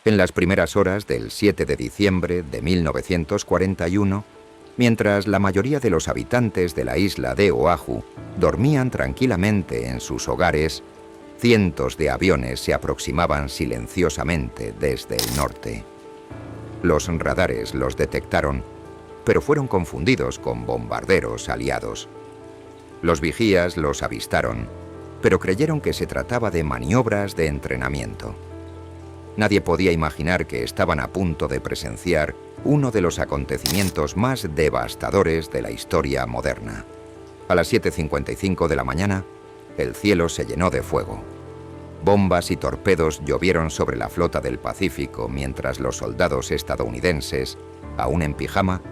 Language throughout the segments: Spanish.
En las primeras horas del 7 de diciembre de 1941, mientras la mayoría de los habitantes de la isla de Oahu dormían tranquilamente en sus hogares, cientos de aviones se aproximaban silenciosamente desde el norte. Los radares los detectaron, pero fueron confundidos con bombarderos aliados. Los vigías los avistaron, pero creyeron que se trataba de maniobras de entrenamiento. Nadie podía imaginar que estaban a punto de presenciar uno de los acontecimientos más devastadores de la historia moderna. A las 7:55 de la mañana, el cielo se llenó de fuego. Bombas y torpedos llovieron sobre la flota del Pacífico mientras los soldados estadounidenses, aún en pijama,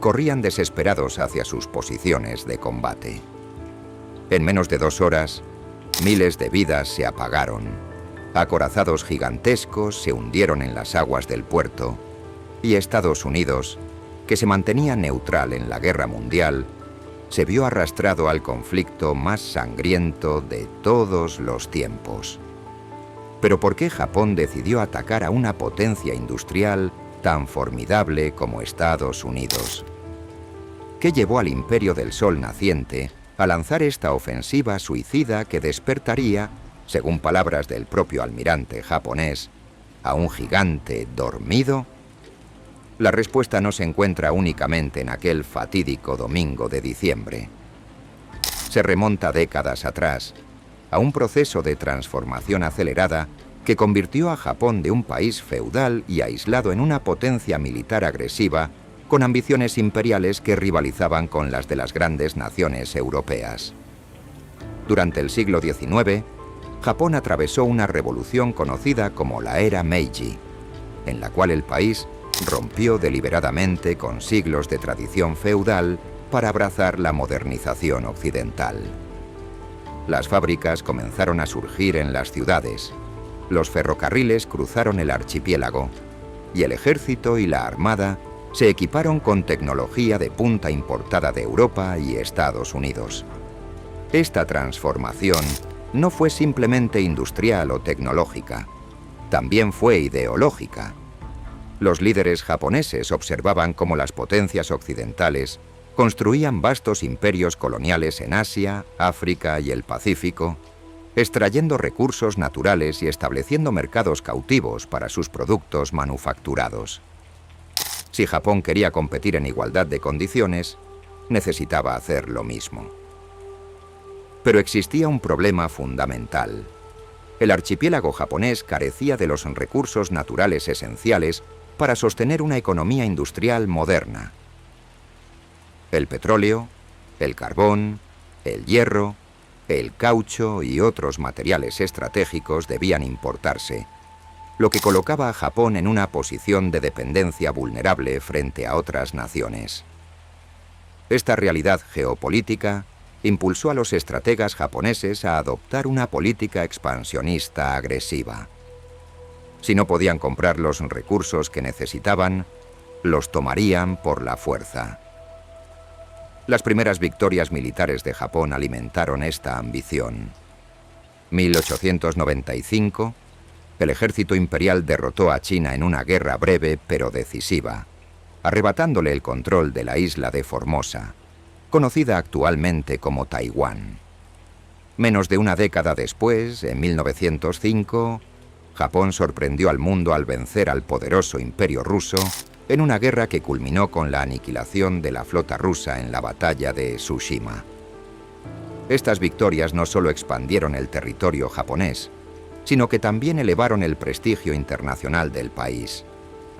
corrían desesperados hacia sus posiciones de combate. En menos de 2 horas, miles de vidas se apagaron. Acorazados gigantescos se hundieron en las aguas del puerto y Estados Unidos, que se mantenía neutral en la guerra mundial, se vio arrastrado al conflicto más sangriento de todos los tiempos. Pero ¿por qué Japón decidió atacar a una potencia industrial tan formidable como Estados Unidos? ¿Qué llevó al Imperio del Sol naciente a lanzar esta ofensiva suicida que despertaría, según palabras del propio almirante japonés, a un gigante dormido? La respuesta no se encuentra únicamente en aquel fatídico domingo de diciembre. Se remonta décadas atrás, a un proceso de transformación acelerada que convirtió a Japón de un país feudal y aislado en una potencia militar agresiva con ambiciones imperiales que rivalizaban con las de las grandes naciones europeas. Durante el siglo XIX, Japón atravesó una revolución conocida como la era Meiji, en la cual el país rompió deliberadamente con siglos de tradición feudal para abrazar la modernización occidental. Las fábricas comenzaron a surgir en las ciudades, los ferrocarriles cruzaron el archipiélago y el ejército y la armada se equiparon con tecnología de punta importada de Europa y Estados Unidos. Esta transformación no fue simplemente industrial o tecnológica, también fue ideológica. Los líderes japoneses observaban cómo las potencias occidentales construían vastos imperios coloniales en Asia, África y el Pacífico, extrayendo recursos naturales y estableciendo mercados cautivos para sus productos manufacturados. Si Japón quería competir en igualdad de condiciones, necesitaba hacer lo mismo. Pero existía un problema fundamental. El archipiélago japonés carecía de los recursos naturales esenciales para sostener una economía industrial moderna. El petróleo, el carbón, el hierro, el caucho y otros materiales estratégicos debían importarse, lo que colocaba a Japón en una posición de dependencia vulnerable frente a otras naciones. Esta realidad geopolítica impulsó a los estrategas japoneses a adoptar una política expansionista agresiva. Si no podían comprar los recursos que necesitaban, los tomarían por la fuerza. Las primeras victorias militares de Japón alimentaron esta ambición. 1895, el ejército imperial derrotó a China en una guerra breve pero decisiva, arrebatándole el control de la isla de Formosa, conocida actualmente como Taiwán. Menos de una década después, en 1905, Japón sorprendió al mundo al vencer al poderoso Imperio ruso en una guerra que culminó con la aniquilación de la flota rusa en la batalla de Tsushima. Estas victorias no solo expandieron el territorio japonés, sino que también elevaron el prestigio internacional del país,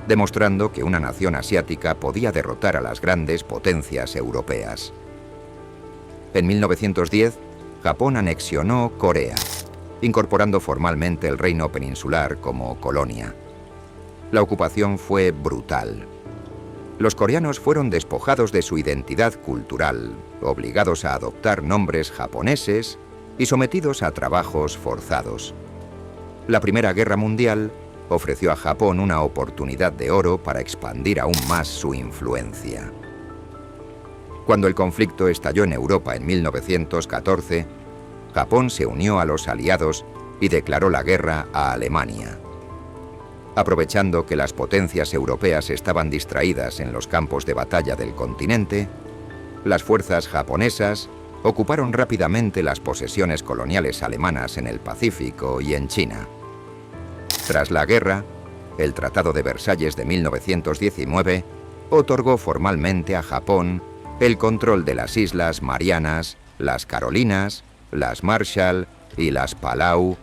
demostrando que una nación asiática podía derrotar a las grandes potencias europeas. En 1910, Japón anexionó Corea, incorporando formalmente el reino peninsular como colonia. La ocupación fue brutal. Los coreanos fueron despojados de su identidad cultural, obligados a adoptar nombres japoneses y sometidos a trabajos forzados. La Primera Guerra Mundial ofreció a Japón una oportunidad de oro para expandir aún más su influencia. Cuando el conflicto estalló en Europa en 1914, Japón se unió a los aliados y declaró la guerra a Alemania. Aprovechando que las potencias europeas estaban distraídas en los campos de batalla del continente, las fuerzas japonesas ocuparon rápidamente las posesiones coloniales alemanas en el Pacífico y en China. Tras la guerra, el Tratado de Versalles de 1919 otorgó formalmente a Japón el control de las Islas Marianas, las Carolinas, las Marshall y las Palau,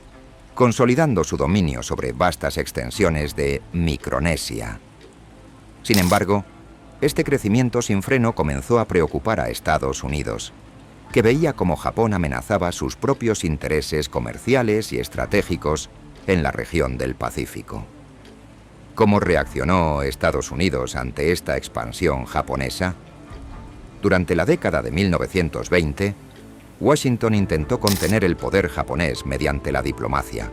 consolidando su dominio sobre vastas extensiones de Micronesia. Sin embargo, este crecimiento sin freno comenzó a preocupar a Estados Unidos, que veía cómo Japón amenazaba sus propios intereses comerciales y estratégicos en la región del Pacífico. ¿Cómo reaccionó Estados Unidos ante esta expansión japonesa? Durante la década de 1920, Washington intentó contener el poder japonés mediante la diplomacia.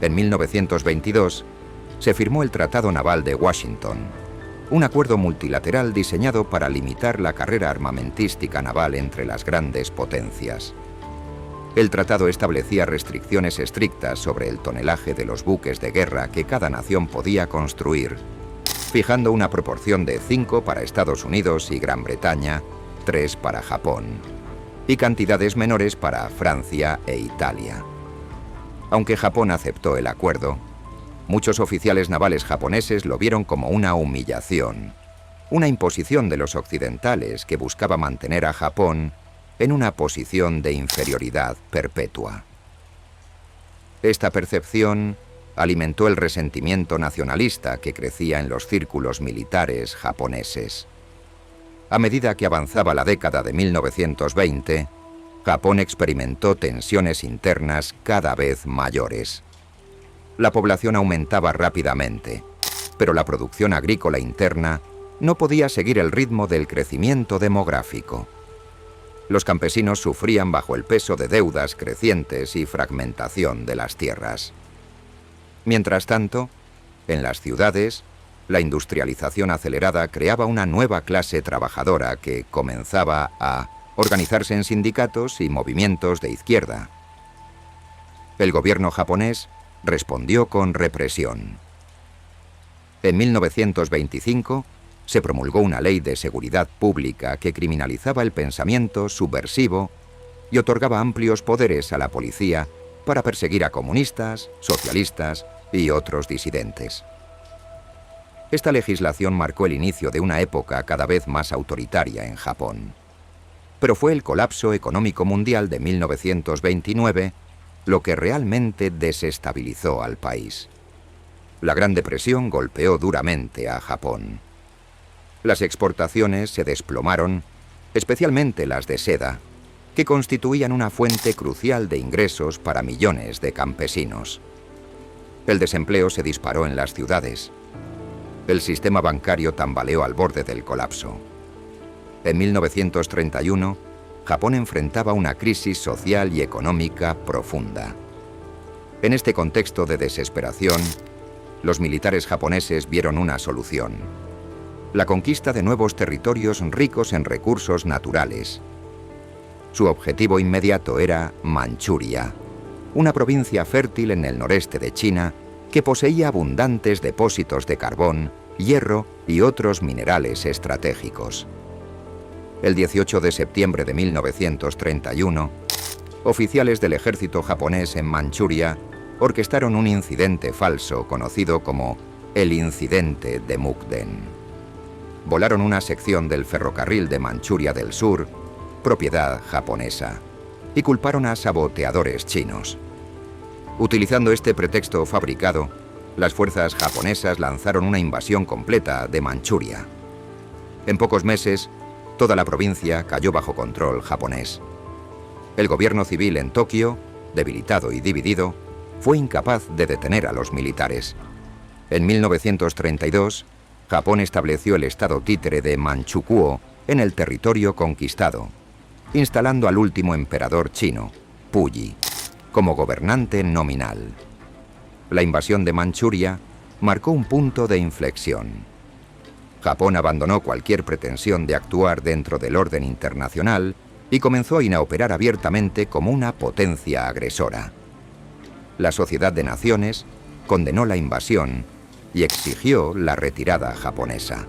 En 1922, se firmó el Tratado Naval de Washington, un acuerdo multilateral diseñado para limitar la carrera armamentística naval entre las grandes potencias. El tratado establecía restricciones estrictas sobre el tonelaje de los buques de guerra que cada nación podía construir, fijando una proporción de 5 para Estados Unidos y Gran Bretaña, 3 para Japón, y cantidades menores para Francia e Italia. Aunque Japón aceptó el acuerdo, muchos oficiales navales japoneses lo vieron como una humillación, una imposición de los occidentales que buscaba mantener a Japón en una posición de inferioridad perpetua. Esta percepción alimentó el resentimiento nacionalista que crecía en los círculos militares japoneses. A medida que avanzaba la década de 1920, Japón experimentó tensiones internas cada vez mayores. La población aumentaba rápidamente, pero la producción agrícola interna no podía seguir el ritmo del crecimiento demográfico. Los campesinos sufrían bajo el peso de deudas crecientes y fragmentación de las tierras. Mientras tanto, en las ciudades, la industrialización acelerada creaba una nueva clase trabajadora que comenzaba a organizarse en sindicatos y movimientos de izquierda. El gobierno japonés respondió con represión. En 1925 se promulgó una ley de seguridad pública que criminalizaba el pensamiento subversivo y otorgaba amplios poderes a la policía para perseguir a comunistas, socialistas y otros disidentes. Esta legislación marcó el inicio de una época cada vez más autoritaria en Japón. Pero fue el colapso económico mundial de 1929 lo que realmente desestabilizó al país. La Gran Depresión golpeó duramente a Japón. Las exportaciones se desplomaron, especialmente las de seda, que constituían una fuente crucial de ingresos para millones de campesinos. El desempleo se disparó en las ciudades. El sistema bancario tambaleó al borde del colapso. En 1931, Japón enfrentaba una crisis social y económica profunda. En este contexto de desesperación, los militares japoneses vieron una solución: la conquista de nuevos territorios ricos en recursos naturales. Su objetivo inmediato era Manchuria, una provincia fértil en el noreste de China que poseía abundantes depósitos de carbón, hierro y otros minerales estratégicos. El 18 de septiembre de 1931, oficiales del ejército japonés en Manchuria orquestaron un incidente falso conocido como el incidente de Mukden. Volaron una sección del ferrocarril de Manchuria del Sur, propiedad japonesa, y culparon a saboteadores chinos. Utilizando este pretexto fabricado, las fuerzas japonesas lanzaron una invasión completa de Manchuria. En pocos meses, toda la provincia cayó bajo control japonés. El gobierno civil en Tokio, debilitado y dividido, fue incapaz de detener a los militares. En 1932, Japón estableció el estado títere de Manchukuo en el territorio conquistado, instalando al último emperador chino, Puyi, como gobernante nominal. La invasión de Manchuria marcó un punto de inflexión. Japón abandonó cualquier pretensión de actuar dentro del orden internacional y comenzó a inoperar abiertamente como una potencia agresora. La Sociedad de Naciones, condenó la invasión y exigió la retirada japonesa.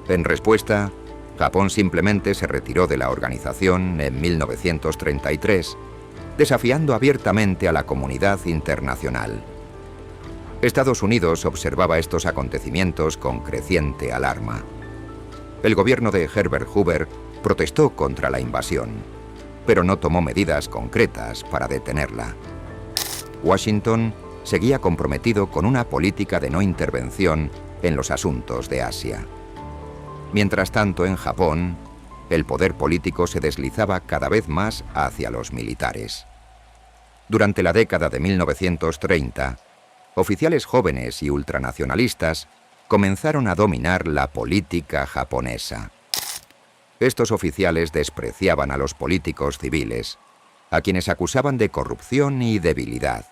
En respuesta, Japón simplemente se retiró de la organización en 1933, desafiando abiertamente a la comunidad internacional. Estados Unidos observaba estos acontecimientos con creciente alarma. El gobierno de Herbert Hoover protestó contra la invasión, pero no tomó medidas concretas para detenerla. Washington seguía comprometido con una política de no intervención en los asuntos de Asia. Mientras tanto, en Japón, el poder político se deslizaba cada vez más hacia los militares. Durante la década de 1930, oficiales jóvenes y ultranacionalistas comenzaron a dominar la política japonesa. Estos oficiales despreciaban a los políticos civiles, a quienes acusaban de corrupción y debilidad.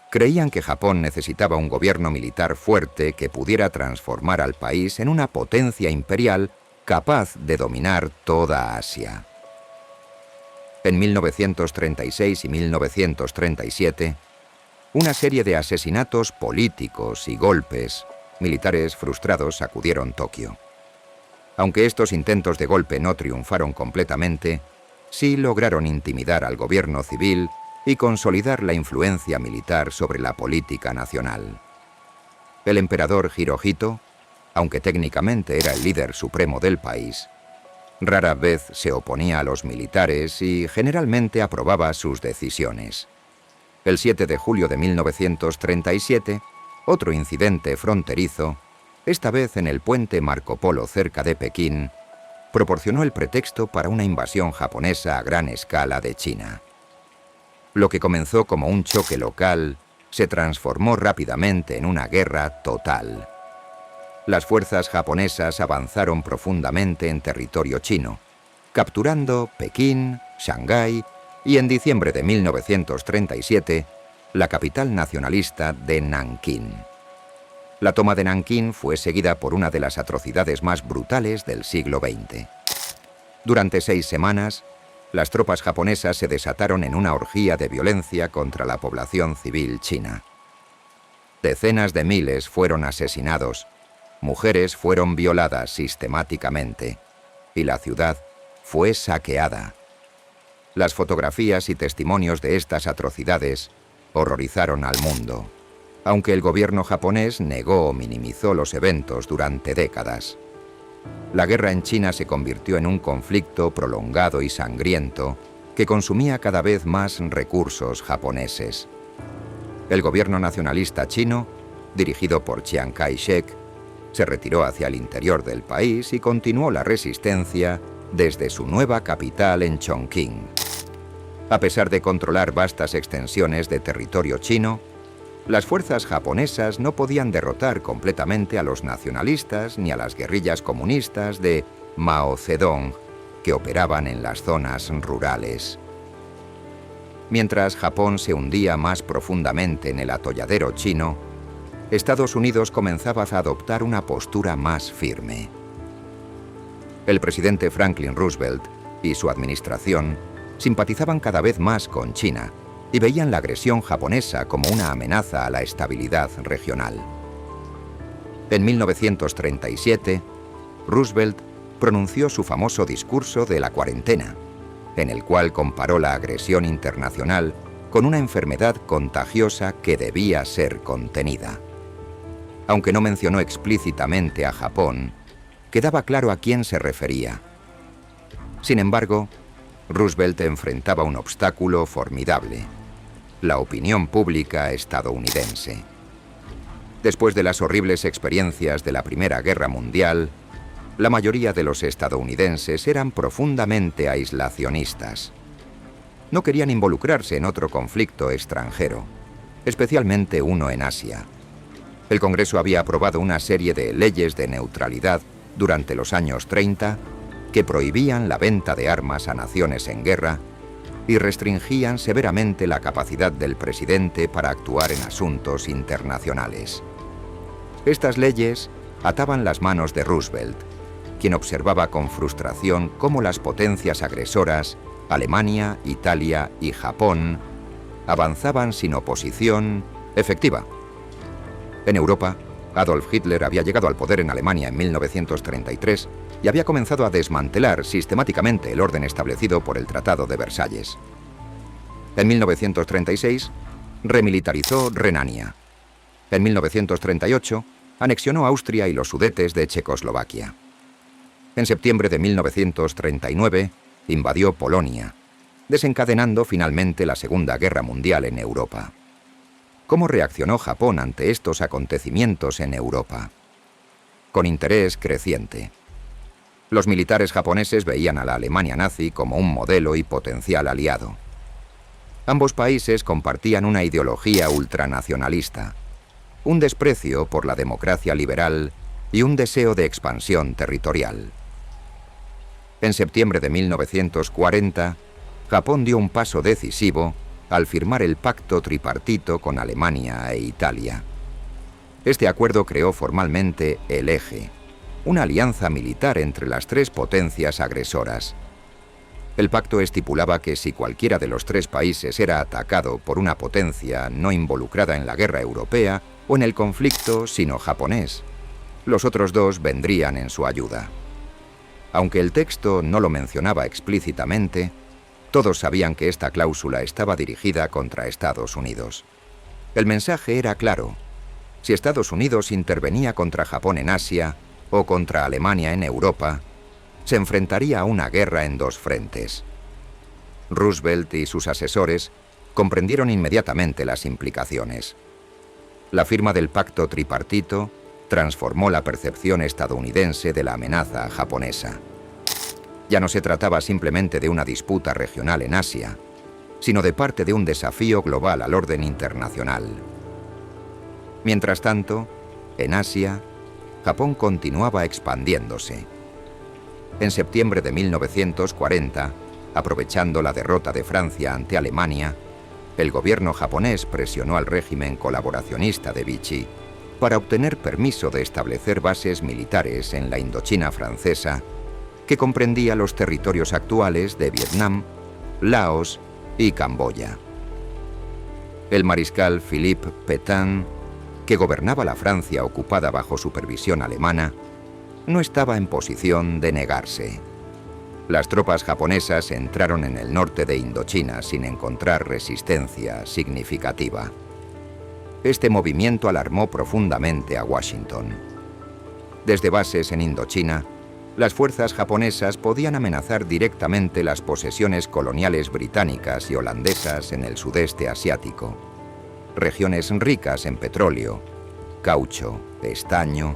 Creían que Japón necesitaba un gobierno militar fuerte que pudiera transformar al país en una potencia imperial capaz de dominar toda Asia. En 1936 y 1937, una serie de asesinatos políticos y golpes militares frustrados sacudieron Tokio. Aunque estos intentos de golpe no triunfaron completamente, sí lograron intimidar al gobierno civil y consolidar la influencia militar sobre la política nacional. El emperador Hirohito, aunque técnicamente era el líder supremo del país, rara vez se oponía a los militares y generalmente aprobaba sus decisiones. El 7 de julio de 1937, otro incidente fronterizo, esta vez en el puente Marco Polo cerca de Pekín, proporcionó el pretexto para una invasión japonesa a gran escala de China. Lo que comenzó como un choque local se transformó rápidamente en una guerra total. Las fuerzas japonesas avanzaron profundamente en territorio chino, capturando Pekín, Shanghái y en diciembre de 1937, la capital nacionalista de Nankín. La toma de Nankín fue seguida por una de las atrocidades más brutales del siglo XX. Durante 6 semanas, las tropas japonesas se desataron en una orgía de violencia contra la población civil china. Decenas de miles fueron asesinados, mujeres fueron violadas sistemáticamente y la ciudad fue saqueada. Las fotografías y testimonios de estas atrocidades horrorizaron al mundo, aunque el gobierno japonés negó o minimizó los eventos durante décadas. La guerra en China se convirtió en un conflicto prolongado y sangriento que consumía cada vez más recursos japoneses. El gobierno nacionalista chino, dirigido por Chiang Kai-shek, se retiró hacia el interior del país y continuó la resistencia desde su nueva capital en Chongqing. A pesar de controlar vastas extensiones de territorio chino, las fuerzas japonesas no podían derrotar completamente a los nacionalistas ni a las guerrillas comunistas de Mao Zedong, que operaban en las zonas rurales. Mientras Japón se hundía más profundamente en el atolladero chino, Estados Unidos comenzaba a adoptar una postura más firme. El presidente Franklin Roosevelt y su administración simpatizaban cada vez más con China y veían la agresión japonesa como una amenaza a la estabilidad regional. En 1937, Roosevelt pronunció su famoso discurso de la cuarentena, en el cual comparó la agresión internacional con una enfermedad contagiosa que debía ser contenida. Aunque no mencionó explícitamente a Japón, quedaba claro a quién se refería. Sin embargo, Roosevelt enfrentaba un obstáculo formidable: la opinión pública estadounidense. Después de las horribles experiencias de la Primera Guerra Mundial, la mayoría de los estadounidenses eran profundamente aislacionistas. No querían involucrarse en otro conflicto extranjero, especialmente uno en Asia. El Congreso había aprobado una serie de leyes de neutralidad durante los años 30 que prohibían la venta de armas a naciones en guerra y restringían severamente la capacidad del presidente para actuar en asuntos internacionales. Estas leyes ataban las manos de Roosevelt, quien observaba con frustración cómo las potencias agresoras, Alemania, Italia y Japón, avanzaban sin oposición efectiva. En Europa, Adolf Hitler había llegado al poder en Alemania en 1933 y había comenzado a desmantelar sistemáticamente el orden establecido por el Tratado de Versalles. En 1936, remilitarizó Renania. En 1938, anexionó Austria y los Sudetes de Checoslovaquia. En septiembre de 1939, invadió Polonia, desencadenando finalmente la Segunda Guerra Mundial en Europa. ¿Cómo reaccionó Japón ante estos acontecimientos en Europa? Con interés creciente. Los militares japoneses veían a la Alemania nazi como un modelo y potencial aliado. Ambos países compartían una ideología ultranacionalista, un desprecio por la democracia liberal y un deseo de expansión territorial. En septiembre de 1940, Japón dio un paso decisivo al firmar el pacto tripartito con Alemania e Italia. Este acuerdo creó formalmente el Eje, una alianza militar entre las tres potencias agresoras. El pacto estipulaba que si cualquiera de los tres países era atacado por una potencia no involucrada en la guerra europea o en el conflicto sino-japonés, los otros dos vendrían en su ayuda. Aunque el texto no lo mencionaba explícitamente, todos sabían que esta cláusula estaba dirigida contra Estados Unidos. El mensaje era claro: si Estados Unidos intervenía contra Japón en Asia o contra Alemania en Europa, se enfrentaría a una guerra en dos frentes. Roosevelt y sus asesores comprendieron inmediatamente las implicaciones. La firma del pacto tripartito transformó la percepción estadounidense de la amenaza japonesa. Ya no se trataba simplemente de una disputa regional en Asia, sino de parte de un desafío global al orden internacional. Mientras tanto, en Asia, Japón continuaba expandiéndose. En septiembre de 1940, aprovechando la derrota de Francia ante Alemania, el gobierno japonés presionó al régimen colaboracionista de Vichy para obtener permiso de establecer bases militares en la Indochina francesa, que comprendía los territorios actuales de Vietnam, Laos y Camboya. El mariscal Philippe Pétain, que gobernaba la Francia ocupada bajo supervisión alemana, no estaba en posición de negarse. Las tropas japonesas entraron en el norte de Indochina sin encontrar resistencia significativa. Este movimiento alarmó profundamente a Washington. Desde bases en Indochina, las fuerzas japonesas podían amenazar directamente las posesiones coloniales británicas y holandesas en el sudeste asiático, regiones ricas en petróleo, caucho, estaño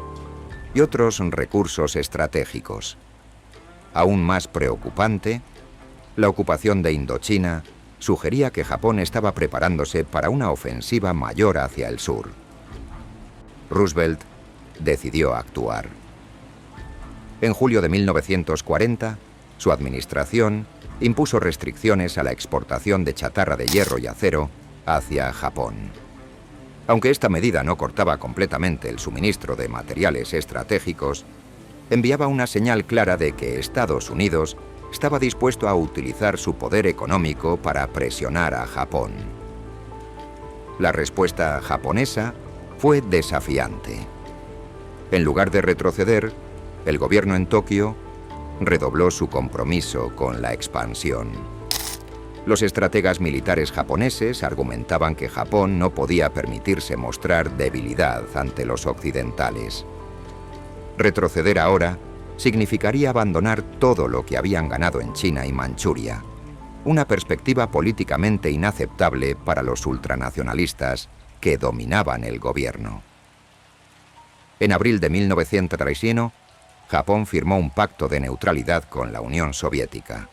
y otros recursos estratégicos. Aún más preocupante, la ocupación de Indochina sugería que Japón estaba preparándose para una ofensiva mayor hacia el sur. Roosevelt decidió actuar. En julio de 1940, su administración impuso restricciones a la exportación de chatarra de hierro y acero hacia Japón. Aunque esta medida no cortaba completamente el suministro de materiales estratégicos, enviaba una señal clara de que Estados Unidos estaba dispuesto a utilizar su poder económico para presionar a Japón. La respuesta japonesa fue desafiante. En lugar de retroceder, el gobierno en Tokio redobló su compromiso con la expansión. Los estrategas militares japoneses argumentaban que Japón no podía permitirse mostrar debilidad ante los occidentales. Retroceder ahora significaría abandonar todo lo que habían ganado en China y Manchuria, una perspectiva políticamente inaceptable para los ultranacionalistas que dominaban el gobierno. En abril de 1931, Japón firmó un pacto de neutralidad con la Unión Soviética.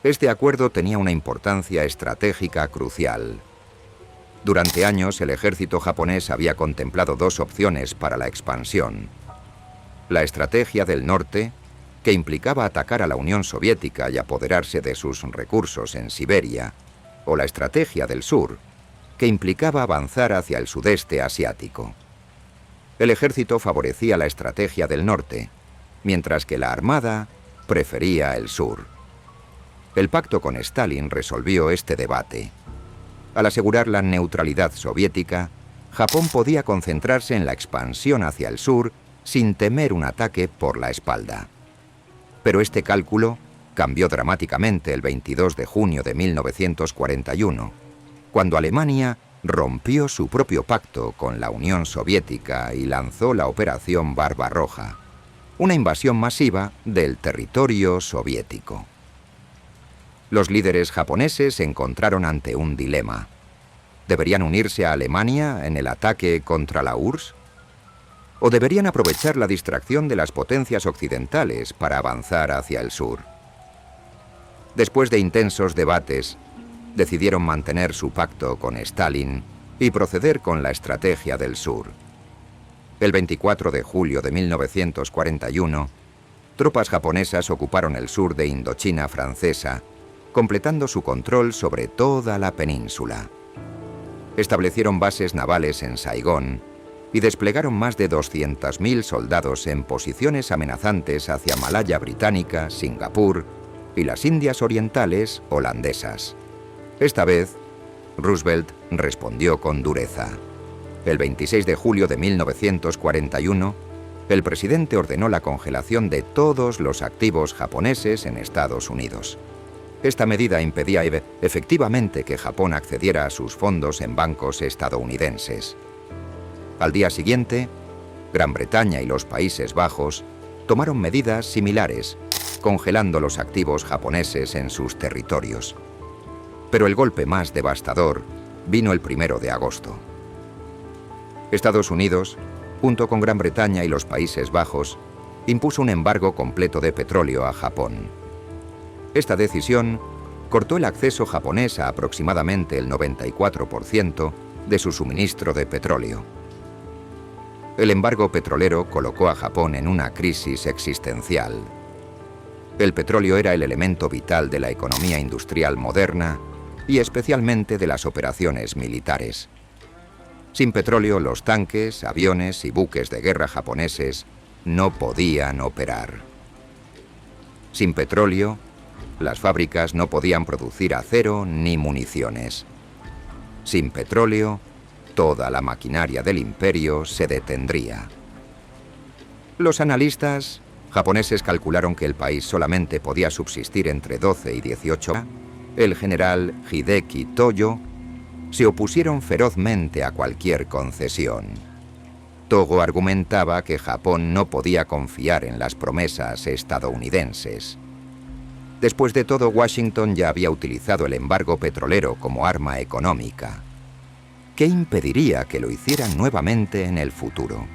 Este acuerdo tenía una importancia estratégica crucial. Durante años, el ejército japonés había contemplado dos opciones para la expansión: la estrategia del norte, que implicaba atacar a la Unión Soviética y apoderarse de sus recursos en Siberia, o la estrategia del sur, que implicaba avanzar hacia el sudeste asiático. El ejército favorecía la estrategia del norte, mientras que la armada prefería el sur. El pacto con Stalin resolvió este debate. Al asegurar la neutralidad soviética, Japón podía concentrarse en la expansión hacia el sur sin temer un ataque por la espalda. Pero este cálculo cambió dramáticamente el 22 de junio de 1941, cuando Alemania rompió su propio pacto con la Unión Soviética y lanzó la Operación Barbarroja, una invasión masiva del territorio soviético. Los líderes japoneses se encontraron ante un dilema. ¿Deberían unirse a Alemania en el ataque contra la URSS? ¿O deberían aprovechar la distracción de las potencias occidentales para avanzar hacia el sur? Después de intensos debates, decidieron mantener su pacto con Stalin y proceder con la estrategia del sur. El 24 de julio de 1941, tropas japonesas ocuparon el sur de Indochina francesa, completando su control sobre toda la península. Establecieron bases navales en Saigón y desplegaron más de 200.000 soldados en posiciones amenazantes hacia Malaya Británica, Singapur y las Indias Orientales holandesas. Esta vez, Roosevelt respondió con dureza. El 26 de julio de 1941, el presidente ordenó la congelación de todos los activos japoneses en Estados Unidos. Esta medida impedía efectivamente que Japón accediera a sus fondos en bancos estadounidenses. Al día siguiente, Gran Bretaña y los Países Bajos tomaron medidas similares, congelando los activos japoneses en sus territorios. Pero el golpe más devastador vino el 1 de agosto. Estados Unidos, junto con Gran Bretaña y los Países Bajos, impuso un embargo completo de petróleo a Japón. Esta decisión cortó el acceso japonés a aproximadamente el 94% de su suministro de petróleo. El embargo petrolero colocó a Japón en una crisis existencial. El petróleo era el elemento vital de la economía industrial moderna y especialmente de las operaciones militares. Sin petróleo, los tanques, aviones y buques de guerra japoneses no podían operar. Sin petróleo, las fábricas no podían producir acero ni municiones. Sin petróleo, toda la maquinaria del imperio se detendría. Los analistas japoneses calcularon que el país solamente podía subsistir entre 12 y 18 horas. El general Hideki Toyo se opusieron ferozmente a cualquier concesión. Togo argumentaba que Japón no podía confiar en las promesas estadounidenses. Después de todo, Washington ya había utilizado el embargo petrolero como arma económica. ¿Qué impediría que lo hicieran nuevamente en el futuro?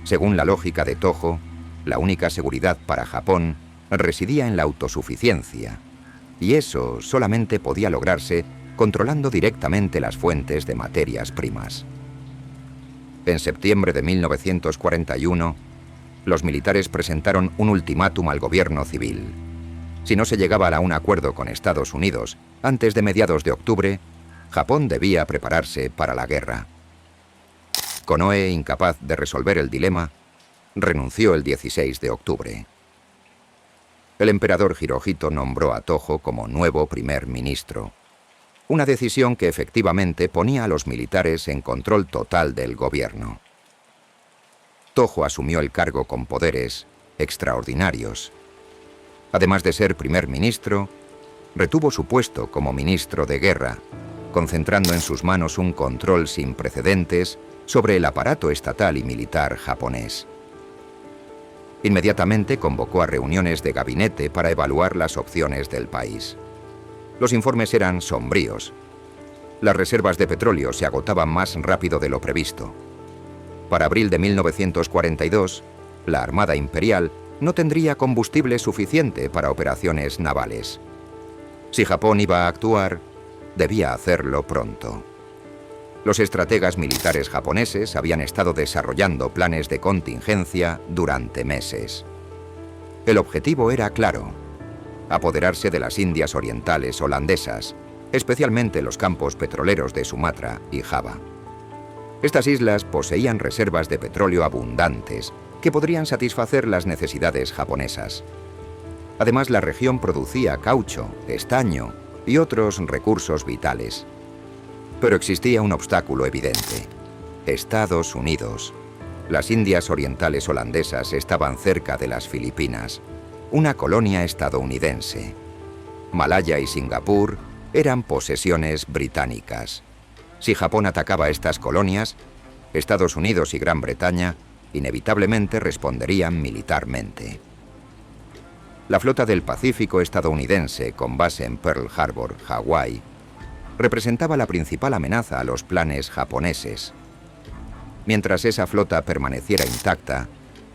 Según la lógica de Tojo, la única seguridad para Japón residía en la autosuficiencia, y eso solamente podía lograrse controlando directamente las fuentes de materias primas. En septiembre de 1941, los militares presentaron un ultimátum al gobierno civil. Si no se llegaba a un acuerdo con Estados Unidos antes de mediados de octubre, Japón debía prepararse para la guerra. Konoe, incapaz de resolver el dilema, renunció el 16 de octubre. El emperador Hirohito nombró a Tojo como nuevo primer ministro, una decisión que efectivamente ponía a los militares en control total del gobierno. Tojo asumió el cargo con poderes extraordinarios. Además de ser primer ministro, retuvo su puesto como ministro de guerra, concentrando en sus manos un control sin precedentes sobre el aparato estatal y militar japonés. Inmediatamente convocó a reuniones de gabinete para evaluar las opciones del país. Los informes eran sombríos. Las reservas de petróleo se agotaban más rápido de lo previsto. Para abril de 1942, la Armada Imperial no tendría combustible suficiente para operaciones navales. Si Japón iba a actuar, debía hacerlo pronto. Los estrategas militares japoneses habían estado desarrollando planes de contingencia durante meses. El objetivo era claro: apoderarse de las Indias Orientales holandesas, especialmente los campos petroleros de Sumatra y Java. Estas islas poseían reservas de petróleo abundantes que podrían satisfacer las necesidades japonesas. Además, la región producía caucho, estaño y otros recursos vitales. Pero existía un obstáculo evidente: Estados Unidos. Las Indias Orientales holandesas estaban cerca de las Filipinas, una colonia estadounidense. Malaya y Singapur eran posesiones británicas. Si Japón atacaba estas colonias, Estados Unidos y Gran Bretaña inevitablemente responderían militarmente. La flota del Pacífico estadounidense, con base en Pearl Harbor, Hawái, representaba la principal amenaza a los planes japoneses. Mientras esa flota permaneciera intacta,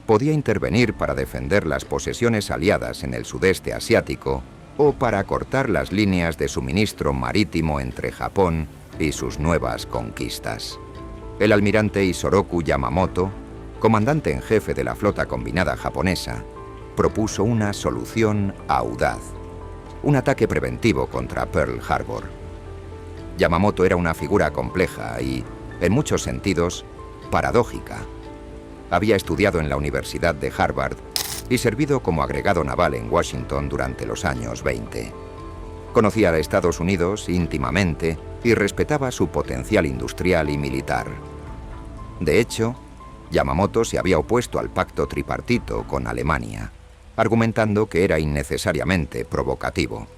podía intervenir para defender las posesiones aliadas en el sudeste asiático o para cortar las líneas de suministro marítimo entre Japón y sus nuevas conquistas. El almirante Isoroku Yamamoto, comandante en jefe de la flota combinada japonesa, propuso una solución audaz: un ataque preventivo contra Pearl Harbor. Yamamoto era una figura compleja y, en muchos sentidos, paradójica. Había estudiado en la Universidad de Harvard y servido como agregado naval en Washington durante los años 20. Conocía a Estados Unidos íntimamente y respetaba su potencial industrial y militar. De hecho, Yamamoto se había opuesto al pacto tripartito con Alemania, argumentando que era innecesariamente provocativo.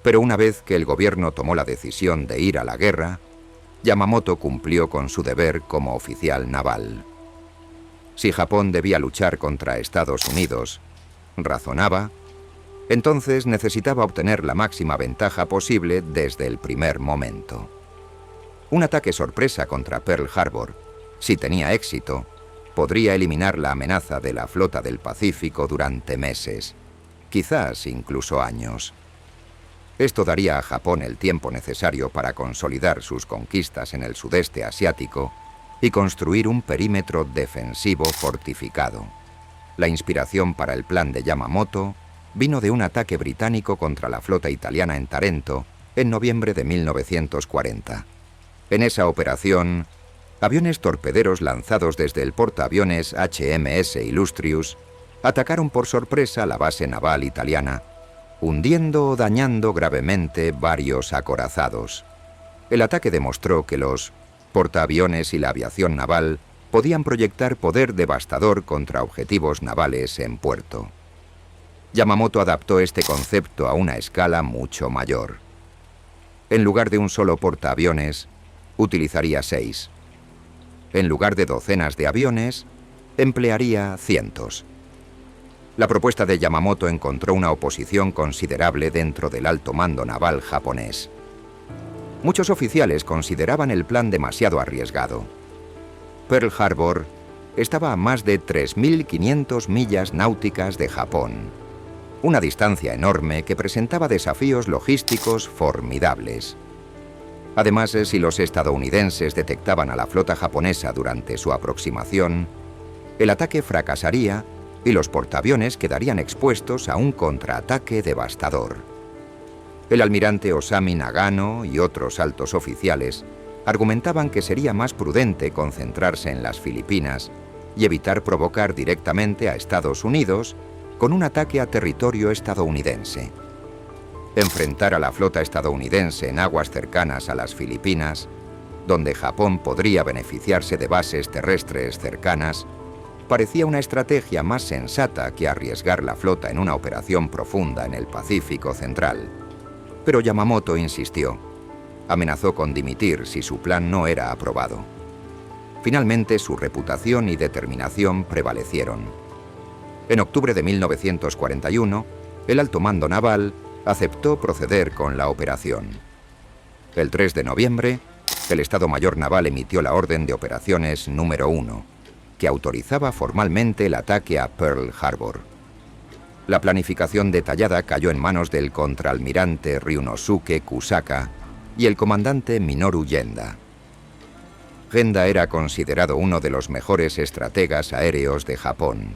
Pero una vez que el gobierno tomó la decisión de ir a la guerra, Yamamoto cumplió con su deber como oficial naval. Si Japón debía luchar contra Estados Unidos, razonaba, entonces necesitaba obtener la máxima ventaja posible desde el primer momento. Un ataque sorpresa contra Pearl Harbor, si tenía éxito, podría eliminar la amenaza de la flota del Pacífico durante meses, quizás incluso años. Esto daría a Japón el tiempo necesario para consolidar sus conquistas en el sudeste asiático y construir un perímetro defensivo fortificado. La inspiración para el plan de Yamamoto vino de un ataque británico contra la flota italiana en Tarento en noviembre de 1940. En esa operación, aviones torpederos lanzados desde el portaaviones HMS Illustrious atacaron por sorpresa la base naval italiana, hundiendo o dañando gravemente varios acorazados. El ataque demostró que los portaaviones y la aviación naval podían proyectar poder devastador contra objetivos navales en puerto. Yamamoto adaptó este concepto a una escala mucho mayor. En lugar de un solo portaaviones, utilizaría 6. En lugar de docenas de aviones, emplearía cientos. La propuesta de Yamamoto encontró una oposición considerable dentro del alto mando naval japonés. Muchos oficiales consideraban el plan demasiado arriesgado. Pearl Harbor estaba a más de 3.500 millas náuticas de Japón, una distancia enorme que presentaba desafíos logísticos formidables. Además, si los estadounidenses detectaban a la flota japonesa durante su aproximación, el ataque fracasaría y los portaaviones quedarían expuestos a un contraataque devastador. El almirante Osami Nagano y otros altos oficiales argumentaban que sería más prudente concentrarse en las Filipinas y evitar provocar directamente a Estados Unidos con un ataque a territorio estadounidense. Enfrentar a la flota estadounidense en aguas cercanas a las Filipinas, donde Japón podría beneficiarse de bases terrestres cercanas, parecía una estrategia más sensata que arriesgar la flota en una operación profunda en el Pacífico Central. Pero Yamamoto insistió. Amenazó con dimitir si su plan no era aprobado. Finalmente, su reputación y determinación prevalecieron. En octubre de 1941, el alto mando naval aceptó proceder con la operación. El 3 de noviembre, el Estado Mayor Naval emitió la Orden de Operaciones número 1, que autorizaba formalmente el ataque a Pearl Harbor. La planificación detallada cayó en manos del contraalmirante Ryunosuke Kusaka y el comandante Minoru Genda. Genda era considerado uno de los mejores estrategas aéreos de Japón,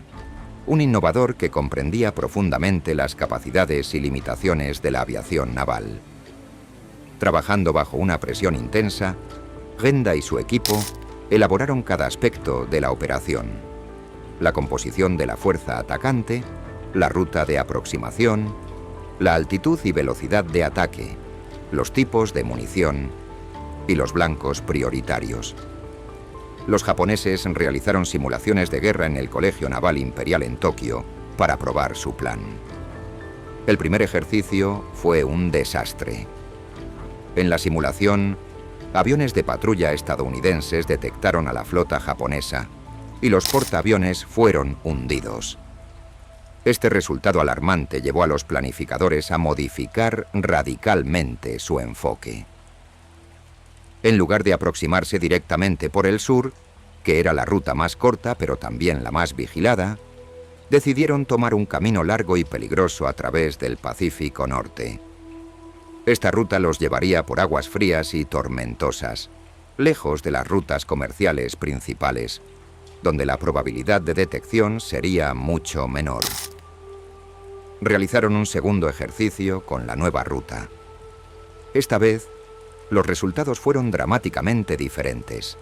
un innovador que comprendía profundamente las capacidades y limitaciones de la aviación naval. Trabajando bajo una presión intensa, Genda y su equipo elaboraron cada aspecto de la operación: la composición de la fuerza atacante, la ruta de aproximación, la altitud y velocidad de ataque, los tipos de munición, y los blancos prioritarios. Los japoneses realizaron simulaciones de guerra en el Colegio Naval Imperial en Tokio para probar su plan. El primer ejercicio fue un desastre. En la simulación, aviones de patrulla estadounidenses detectaron a la flota japonesa y los portaaviones fueron hundidos. Este resultado alarmante llevó a los planificadores a modificar radicalmente su enfoque. En lugar de aproximarse directamente por el sur, que era la ruta más corta pero también la más vigilada, decidieron tomar un camino largo y peligroso a través del Pacífico Norte. Esta ruta los llevaría por aguas frías y tormentosas, lejos de las rutas comerciales principales, donde la probabilidad de detección sería mucho menor. Realizaron un segundo ejercicio con la nueva ruta. Esta vez, los resultados fueron dramáticamente diferentes.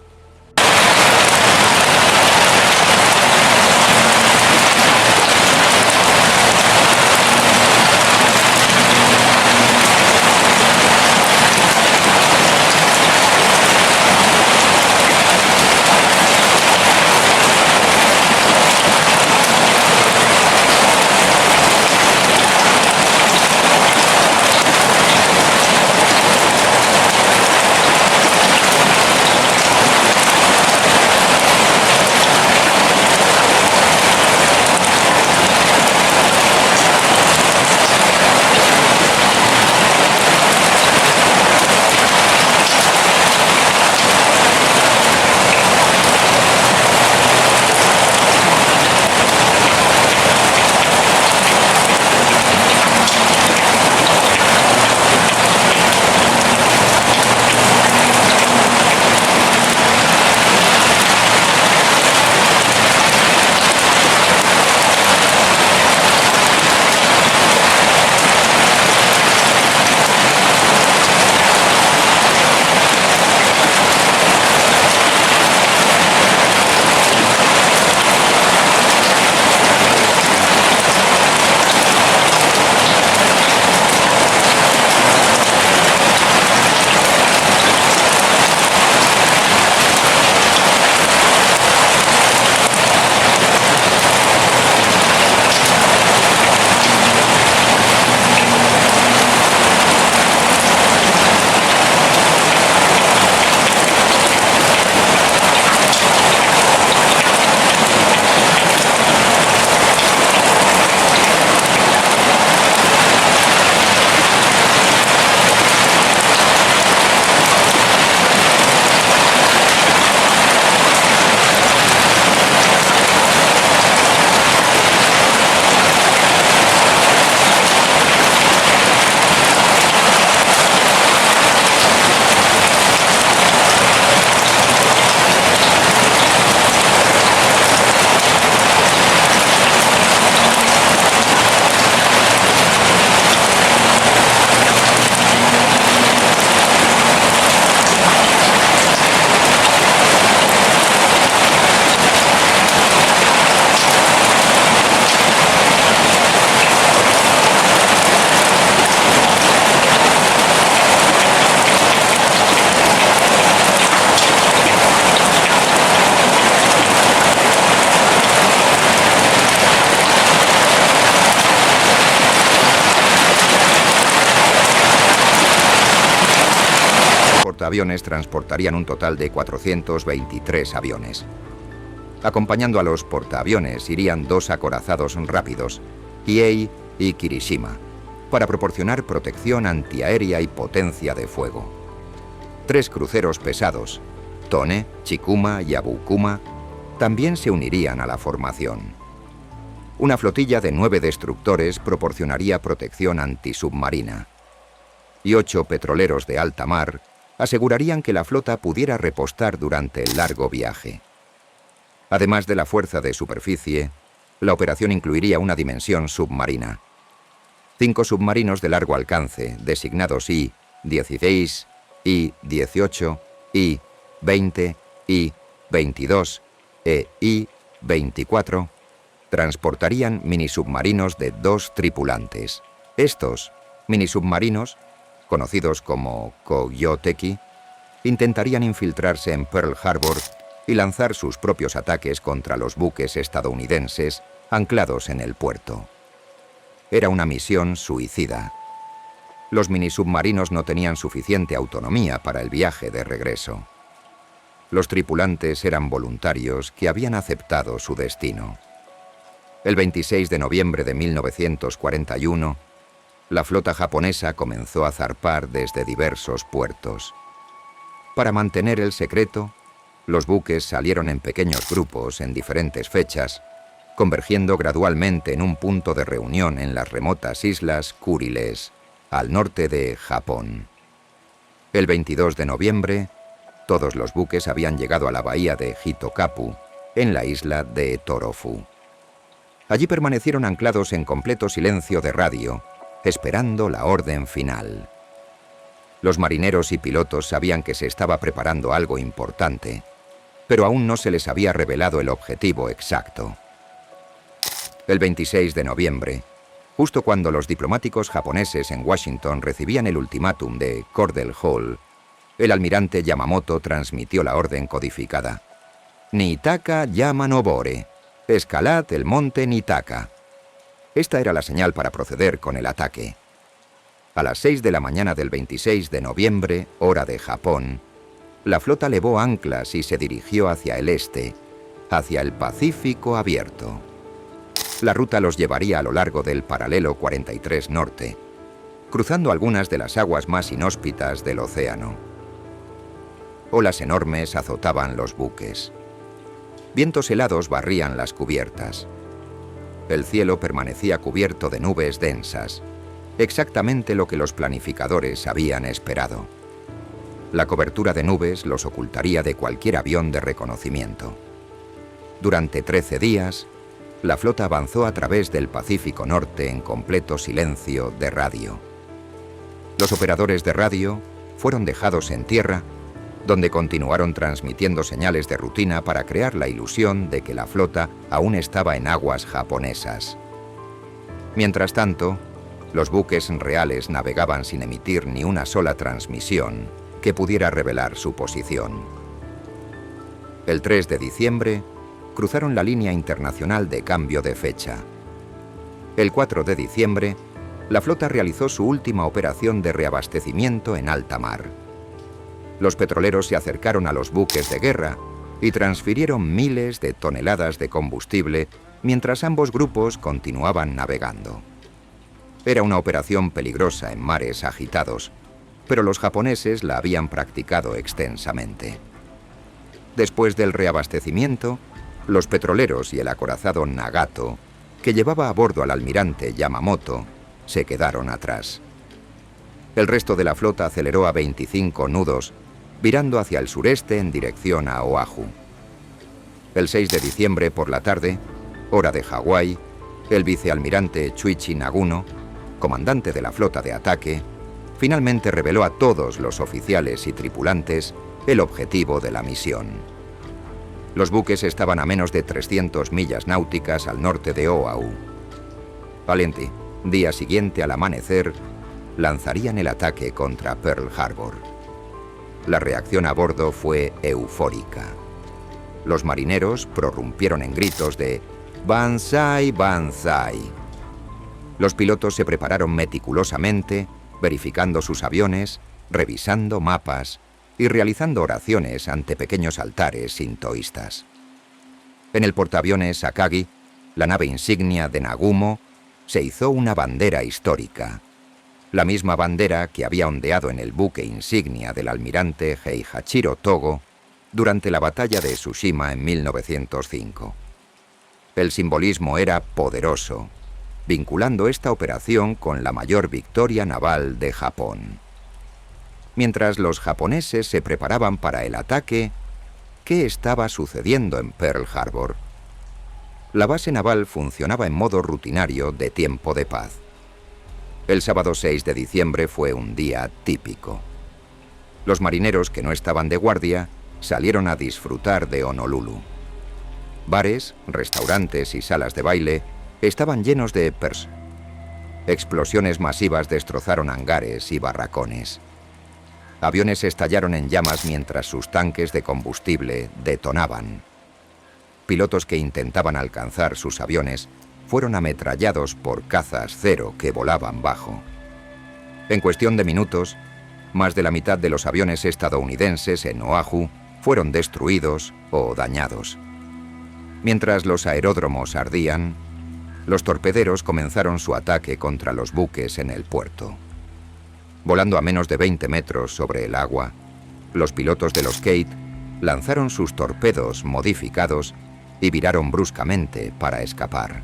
Aviones transportarían un total de 423 aviones. Acompañando a los portaaviones irían 2 acorazados rápidos, Hiei y Kirishima, para proporcionar protección antiaérea y potencia de fuego. 3 cruceros pesados, Tone, Chikuma y Abukuma, también se unirían a la formación. Una flotilla de 9 destructores proporcionaría protección antisubmarina. Y 8 petroleros de alta mar asegurarían que la flota pudiera repostar durante el largo viaje. Además de la fuerza de superficie, la operación incluiría una dimensión submarina. 5 submarinos de largo alcance, designados I-16, I-18, I-20, I-22 e I-24, transportarían minisubmarinos de 2 tripulantes. Estos minisubmarinos, conocidos como Kogyoteki, intentarían infiltrarse en Pearl Harbor y lanzar sus propios ataques contra los buques estadounidenses anclados en el puerto. Era una misión suicida. Los minisubmarinos no tenían suficiente autonomía para el viaje de regreso. Los tripulantes eran voluntarios que habían aceptado su destino. El 26 de noviembre de 1941, la flota japonesa comenzó a zarpar desde diversos puertos. Para mantener el secreto, los buques salieron en pequeños grupos en diferentes fechas, convergiendo gradualmente en un punto de reunión en las remotas islas Kuriles, al norte de Japón. El 22 de noviembre, todos los buques habían llegado a la bahía de Hitokapu, en la isla de Torofu. Allí permanecieron anclados en completo silencio de radio, esperando la orden final. Los marineros y pilotos sabían que se estaba preparando algo importante, pero aún no se les había revelado el objetivo exacto. El 26 de noviembre, justo cuando los diplomáticos japoneses en Washington recibían el ultimátum de Cordell Hull, el almirante Yamamoto transmitió la orden codificada. Niitaka Yama Nobore, escalad el monte Niitaka. Esta era la señal para proceder con el ataque. A las 6 de la mañana del 26 de noviembre, hora de Japón, la flota levó anclas y se dirigió hacia el este, hacia el Pacífico abierto. La ruta los llevaría a lo largo del paralelo 43 norte, cruzando algunas de las aguas más inhóspitas del océano. Olas enormes azotaban los buques. Vientos helados barrían las cubiertas. El cielo permanecía cubierto de nubes densas, exactamente lo que los planificadores habían esperado. La cobertura de nubes los ocultaría de cualquier avión de reconocimiento. Durante 13 días, la flota avanzó a través del Pacífico Norte en completo silencio de radio. Los operadores de radio fueron dejados en tierra, donde continuaron transmitiendo señales de rutina para crear la ilusión de que la flota aún estaba en aguas japonesas. Mientras tanto, los buques reales navegaban sin emitir ni una sola transmisión que pudiera revelar su posición. El 3 de diciembre, cruzaron la línea internacional de cambio de fecha. El 4 de diciembre, la flota realizó su última operación de reabastecimiento en alta mar. Los petroleros se acercaron a los buques de guerra y transfirieron miles de toneladas de combustible mientras ambos grupos continuaban navegando. Era una operación peligrosa en mares agitados, pero los japoneses la habían practicado extensamente. Después del reabastecimiento, los petroleros y el acorazado Nagato, que llevaba a bordo al almirante Yamamoto, se quedaron atrás. El resto de la flota aceleró a 25 nudos, virando hacia el sureste en dirección a Oahu. El 6 de diciembre por la tarde, hora de Hawái, el vicealmirante Chuichi Naguno, comandante de la flota de ataque, finalmente reveló a todos los oficiales y tripulantes el objetivo de la misión. Los buques estaban a menos de 300 millas náuticas al norte de Oahu. Valiente, día siguiente al amanecer, lanzarían el ataque contra Pearl Harbor. La reacción a bordo fue eufórica. Los marineros prorrumpieron en gritos de «Banzai, Banzai». Los pilotos se prepararon meticulosamente, verificando sus aviones, revisando mapas y realizando oraciones ante pequeños altares sintoístas. En el portaaviones Akagi, la nave insignia de Nagumo, se izó una bandera histórica. La misma bandera que había ondeado en el buque insignia del almirante Heihachiro Togo durante la batalla de Tsushima en 1905. El simbolismo era poderoso, vinculando esta operación con la mayor victoria naval de Japón. Mientras los japoneses se preparaban para el ataque, ¿qué estaba sucediendo en Pearl Harbor? La base naval funcionaba en modo rutinario de tiempo de paz. El sábado 6 de diciembre fue un día típico. Los marineros que no estaban de guardia salieron a disfrutar de Honolulu. Bares, restaurantes y salas de baile estaban llenos de personas. Explosiones masivas destrozaron hangares y barracones. aviones estallaron en llamas mientras sus tanques de combustible detonaban. Pilotos que intentaban alcanzar sus aviones fueron ametrallados por cazas Cero que volaban bajo. En cuestión de minutos, más de la mitad de los aviones estadounidenses en Oahu fueron destruidos o dañados. Mientras los aeródromos ardían, los torpederos comenzaron su ataque contra los buques en el puerto. Volando a menos de 20 metros sobre el agua, los pilotos de los Kate lanzaron sus torpedos modificados y viraron bruscamente para escapar.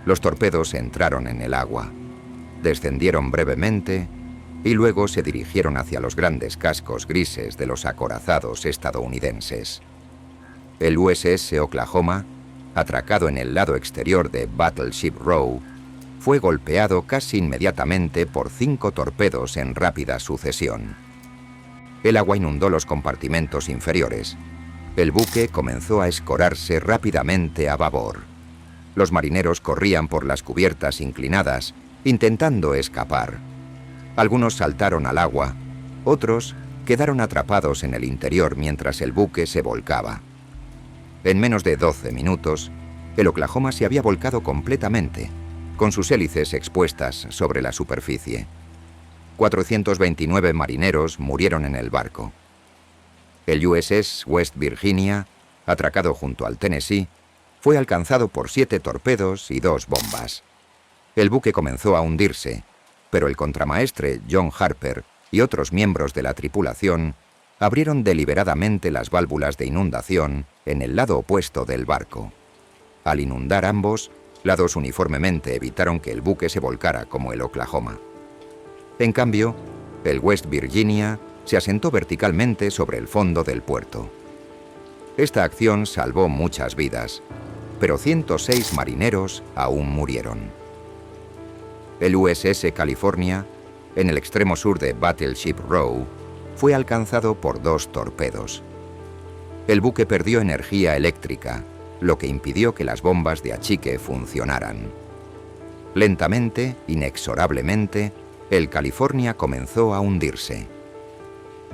Los torpedos entraron en el agua, descendieron brevemente y luego se dirigieron hacia los grandes cascos grises de los acorazados estadounidenses. El USS Oklahoma, atracado en el lado exterior de Battleship Row, fue golpeado casi inmediatamente por 5 torpedos en rápida sucesión. El agua inundó los compartimentos inferiores. El buque comenzó a escorarse rápidamente a babor. Los marineros corrían por las cubiertas inclinadas, intentando escapar. Algunos saltaron al agua, otros quedaron atrapados en el interior mientras el buque se volcaba. En menos de 12 minutos, el Oklahoma se había volcado completamente, con sus hélices expuestas sobre la superficie. 429 marineros murieron en el barco. El USS West Virginia, atracado junto al Tennessee, fue alcanzado por 7 torpedos y 2 bombas. El buque comenzó a hundirse, pero el contramaestre John Harper y otros miembros de la tripulación abrieron deliberadamente las válvulas de inundación en el lado opuesto del barco. Al inundar ambos, lados uniformemente evitaron que el buque se volcara como el Oklahoma. En cambio, el West Virginia se asentó verticalmente sobre el fondo del puerto. Esta acción salvó muchas vidas, pero 106 marineros aún murieron. El USS California, en el extremo sur de Battleship Row, fue alcanzado por 2 torpedos. El buque perdió energía eléctrica, lo que impidió que las bombas de achique funcionaran. Lentamente, inexorablemente, el California comenzó a hundirse.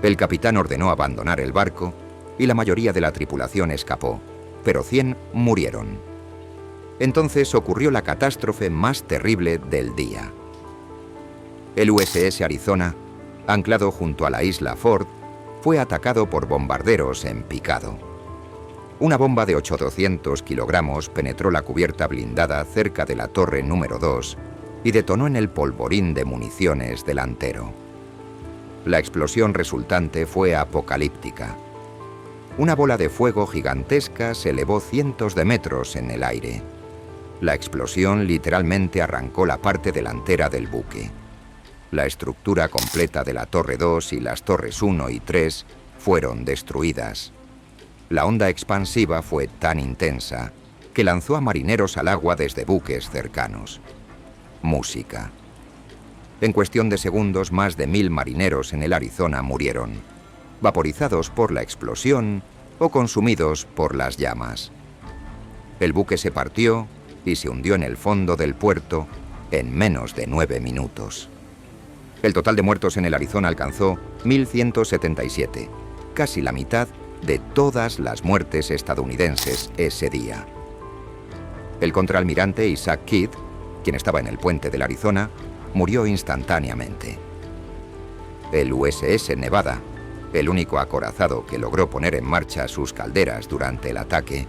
El capitán ordenó abandonar el barco y la mayoría de la tripulación escapó, pero 100 murieron. Entonces ocurrió la catástrofe más terrible del día. El USS Arizona, anclado junto a la isla Ford, fue atacado por bombarderos en picado. Una bomba de 800 kilogramos penetró la cubierta blindada cerca de la torre número 2 y detonó en el polvorín de municiones delantero. La explosión resultante fue apocalíptica. Una bola de fuego gigantesca se elevó cientos de metros en el aire. La explosión literalmente arrancó la parte delantera del buque. La estructura completa de la Torre 2 y las Torres 1 y 3 fueron destruidas. La onda expansiva fue tan intensa que lanzó a marineros al agua desde buques cercanos. Música. En cuestión de segundos, más de 1000 marineros en el Arizona murieron, vaporizados por la explosión o consumidos por las llamas. El buque se partió y se hundió en el fondo del puerto en menos de 9 minutos. El total de muertos en el Arizona alcanzó 1177, casi la mitad de todas las muertes estadounidenses ese día. El contraalmirante Isaac Kidd, quien estaba en el puente del Arizona, murió instantáneamente. El USS Nevada, el único acorazado que logró poner en marcha sus calderas durante el ataque,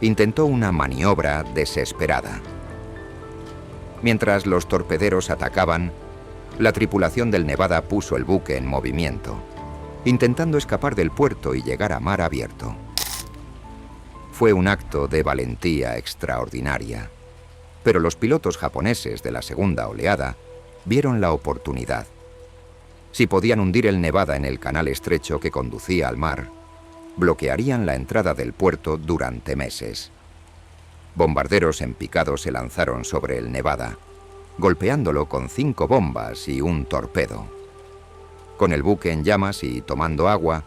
intentó una maniobra desesperada. Mientras los torpederos atacaban, la tripulación del Nevada puso el buque en movimiento, intentando escapar del puerto y llegar a mar abierto. Fue un acto de valentía extraordinaria, pero los pilotos japoneses de la segunda oleada vieron la oportunidad. Si podían hundir el Nevada en el canal estrecho que conducía al mar, bloquearían la entrada del puerto durante meses. Bombarderos en picado se lanzaron sobre el Nevada, golpeándolo con 5 bombas y un torpedo. Con el buque en llamas y tomando agua,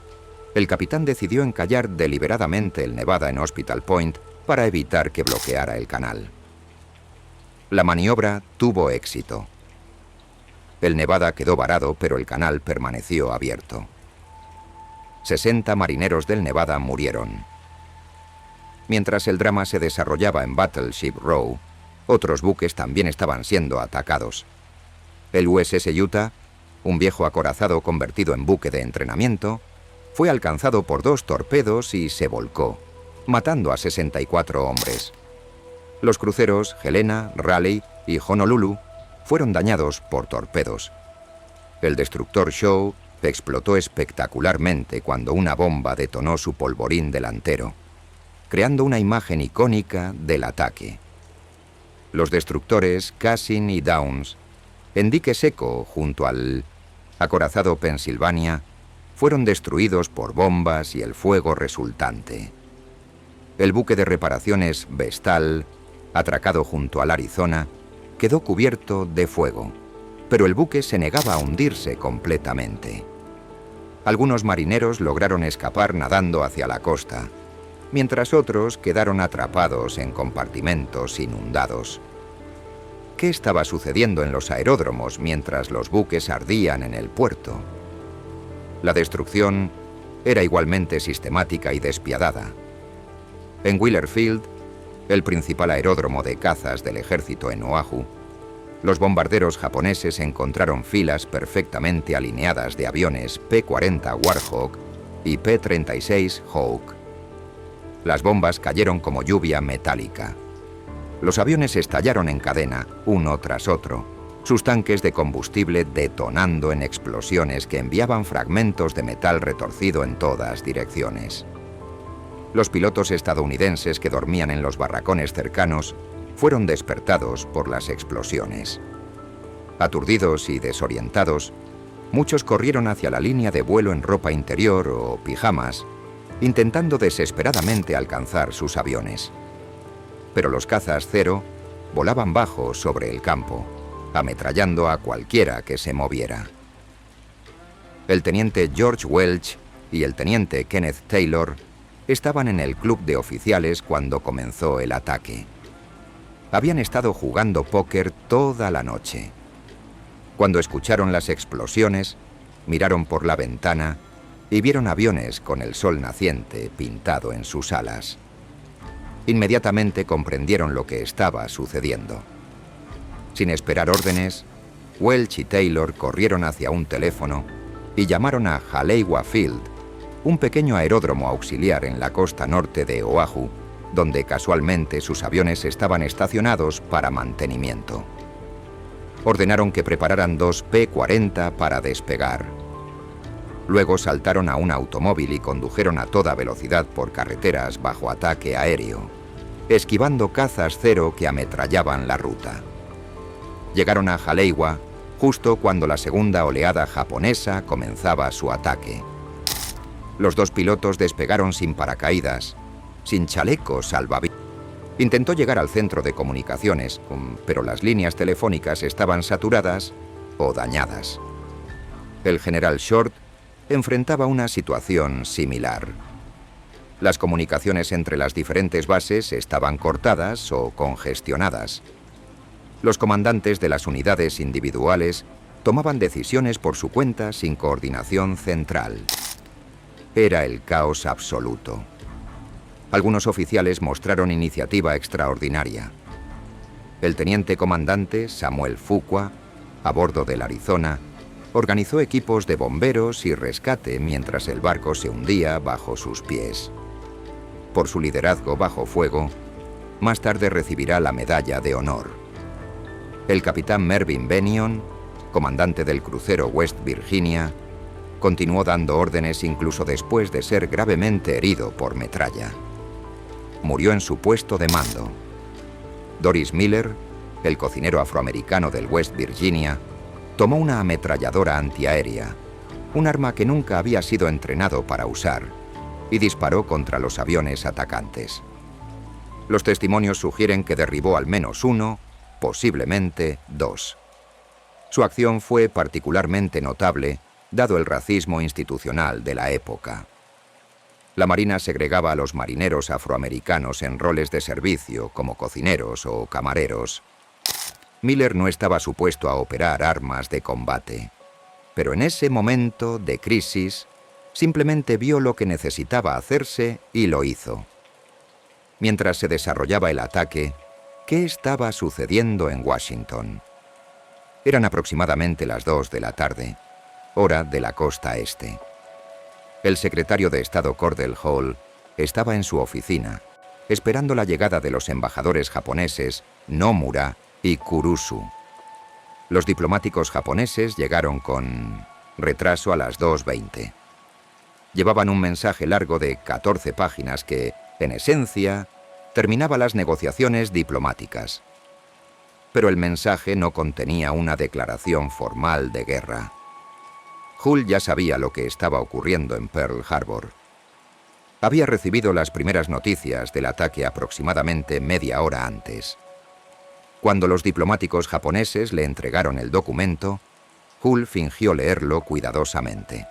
el capitán decidió encallar deliberadamente el Nevada en Hospital Point para evitar que bloqueara el canal. La maniobra tuvo éxito. El Nevada quedó varado, pero el canal permaneció abierto. 60 marineros del Nevada murieron. Mientras el drama se desarrollaba en Battleship Row, otros buques también estaban siendo atacados. El USS Utah, un viejo acorazado convertido en buque de entrenamiento, fue alcanzado por 2 torpedos y se volcó, matando a 64 hombres. Los cruceros Helena, Raleigh y Honolulu fueron dañados por torpedos. El destructor Shaw explotó espectacularmente cuando una bomba detonó su polvorín delantero, creando una imagen icónica del ataque. Los destructores Cassin y Downs, en dique seco junto al acorazado Pennsylvania, fueron destruidos por bombas y el fuego resultante. El buque de reparaciones Vestal, atracado junto al Arizona, quedó cubierto de fuego, pero el buque se negaba a hundirse completamente. Algunos marineros lograron escapar nadando hacia la costa, mientras otros quedaron atrapados en compartimentos inundados. ¿Qué estaba sucediendo en los aeródromos mientras los buques ardían en el puerto? La destrucción era igualmente sistemática y despiadada. En Wheeler Field, el principal aeródromo de cazas del ejército en Oahu, los bombarderos japoneses encontraron filas perfectamente alineadas de aviones P-40 Warhawk y P-36 Hawk. Las bombas cayeron como lluvia metálica. Los aviones estallaron en cadena, uno tras otro, sus tanques de combustible detonando en explosiones que enviaban fragmentos de metal retorcido en todas direcciones. Los pilotos estadounidenses que dormían en los barracones cercanos fueron despertados por las explosiones. Aturdidos y desorientados, muchos corrieron hacia la línea de vuelo en ropa interior o pijamas, intentando desesperadamente alcanzar sus aviones. Pero los cazas Zero volaban bajo sobre el campo, ametrallando a cualquiera que se moviera. El teniente George Welch y el teniente Kenneth Taylor estaban en el club de oficiales cuando comenzó el ataque. Habían estado jugando póker toda la noche. Cuando escucharon las explosiones, miraron por la ventana y vieron aviones con el sol naciente pintado en sus alas. Inmediatamente comprendieron lo que estaba sucediendo. Sin esperar órdenes, Welch y Taylor corrieron hacia un teléfono y llamaron a Haleiwa Field, un pequeño aeródromo auxiliar en la costa norte de Oahu, donde casualmente sus aviones estaban estacionados para mantenimiento. Ordenaron que prepararan 2 P-40 para despegar. Luego saltaron a un automóvil y condujeron a toda velocidad por carreteras bajo ataque aéreo, esquivando cazas Zero que ametrallaban la ruta. Llegaron a Haleiwa justo cuando la segunda oleada japonesa comenzaba su ataque. Los 2 pilotos despegaron sin paracaídas, sin chalecos salvavidas. Intentó llegar al centro de comunicaciones, pero las líneas telefónicas estaban saturadas o dañadas. El general Short enfrentaba una situación similar. Las comunicaciones entre las diferentes bases estaban cortadas o congestionadas. Los comandantes de las unidades individuales tomaban decisiones por su cuenta sin coordinación central. Era el caos absoluto. Algunos oficiales mostraron iniciativa extraordinaria. El teniente comandante Samuel Fuqua, a bordo del Arizona, organizó equipos de bomberos y rescate mientras el barco se hundía bajo sus pies. Por su liderazgo bajo fuego, más tarde recibirá la Medalla de Honor. El capitán Mervyn Benion, comandante del crucero West Virginia, continuó dando órdenes incluso después de ser gravemente herido por metralla. Murió en su puesto de mando. Doris Miller, el cocinero afroamericano del West Virginia, tomó una ametralladora antiaérea, un arma que nunca había sido entrenado para usar, y disparó contra los aviones atacantes. Los testimonios sugieren que derribó al menos 1, posiblemente 2. Su acción fue particularmente notable, dado el racismo institucional de la época. La Marina segregaba a los marineros afroamericanos en roles de servicio como cocineros o camareros. Miller no estaba supuesto a operar armas de combate, pero en ese momento de crisis simplemente vio lo que necesitaba hacerse y lo hizo. Mientras se desarrollaba el ataque, ¿qué estaba sucediendo en Washington? Eran aproximadamente las 2 de la tarde, hora de la costa este. El secretario de Estado Cordell Hull estaba en su oficina, esperando la llegada de los embajadores japoneses Nomura y Kurusu. Los diplomáticos japoneses llegaron con retraso a las 2:20. Llevaban un mensaje largo de 14 páginas que, en esencia, terminaba las negociaciones diplomáticas. Pero el mensaje no contenía una declaración formal de guerra. Hull ya sabía lo que estaba ocurriendo en Pearl Harbor. Había recibido las primeras noticias del ataque aproximadamente media hora antes. Cuando los diplomáticos japoneses le entregaron el documento, Hull fingió leerlo cuidadosamente.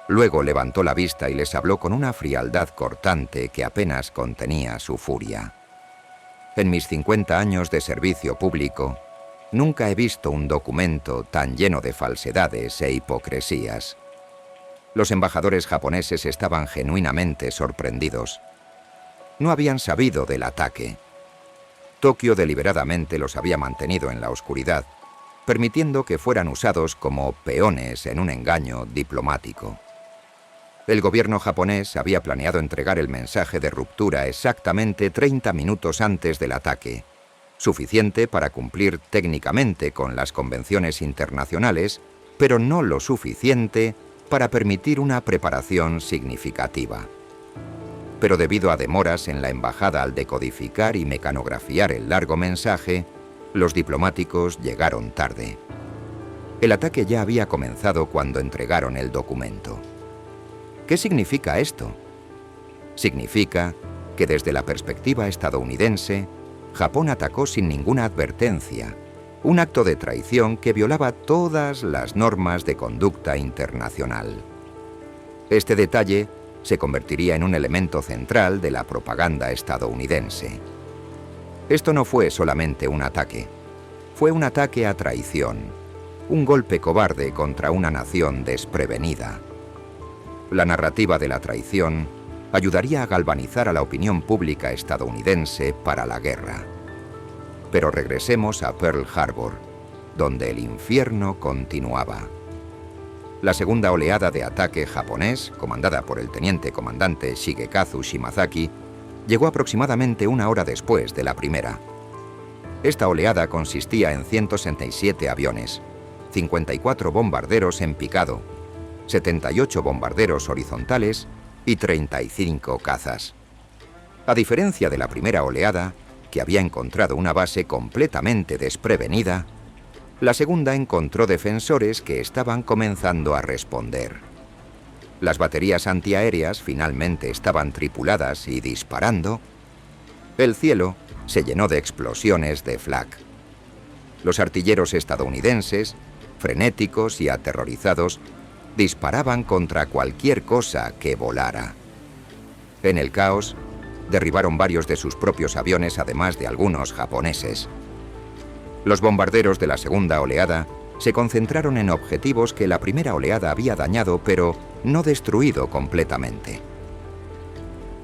Luego levantó la vista y les habló con una frialdad cortante que apenas contenía su furia. En mis 50 años de servicio público, nunca he visto un documento tan lleno de falsedades e hipocresías. Los embajadores japoneses estaban genuinamente sorprendidos. No habían sabido del ataque. Tokio deliberadamente los había mantenido en la oscuridad, permitiendo que fueran usados como peones en un engaño diplomático. El gobierno japonés había planeado entregar el mensaje de ruptura exactamente 30 minutos antes del ataque, suficiente para cumplir técnicamente con las convenciones internacionales, pero no lo suficiente para permitir una preparación significativa. Pero debido a demoras en la embajada al decodificar y mecanografiar el largo mensaje, los diplomáticos llegaron tarde. El ataque ya había comenzado cuando entregaron el documento. ¿Qué significa esto? Significa que desde la perspectiva estadounidense, Japón atacó sin ninguna advertencia, un acto de traición que violaba todas las normas de conducta internacional. Este detalle se convertiría en un elemento central de la propaganda estadounidense. Esto no fue solamente un ataque, fue un ataque a traición, un golpe cobarde contra una nación desprevenida. La narrativa de la traición ayudaría a galvanizar a la opinión pública estadounidense para la guerra. Pero regresemos a Pearl Harbor, donde el infierno continuaba. La segunda oleada de ataque japonés, comandada por el teniente comandante Shigekazu Shimazaki, llegó aproximadamente una hora después de la primera. Esta oleada consistía en 167 aviones, 54 bombarderos en picado, 78 bombarderos horizontales y 35 cazas. A diferencia de la primera oleada, que había encontrado una base completamente desprevenida, la segunda encontró defensores que estaban comenzando a responder. Las baterías antiaéreas finalmente estaban tripuladas y disparando. El cielo se llenó de explosiones de flak. Los artilleros estadounidenses, frenéticos y aterrorizados, disparaban contra cualquier cosa que volara. En el caos, derribaron varios de sus propios aviones, además de algunos japoneses. Los bombarderos de la segunda oleada se concentraron en objetivos que la primera oleada había dañado, pero no destruido completamente.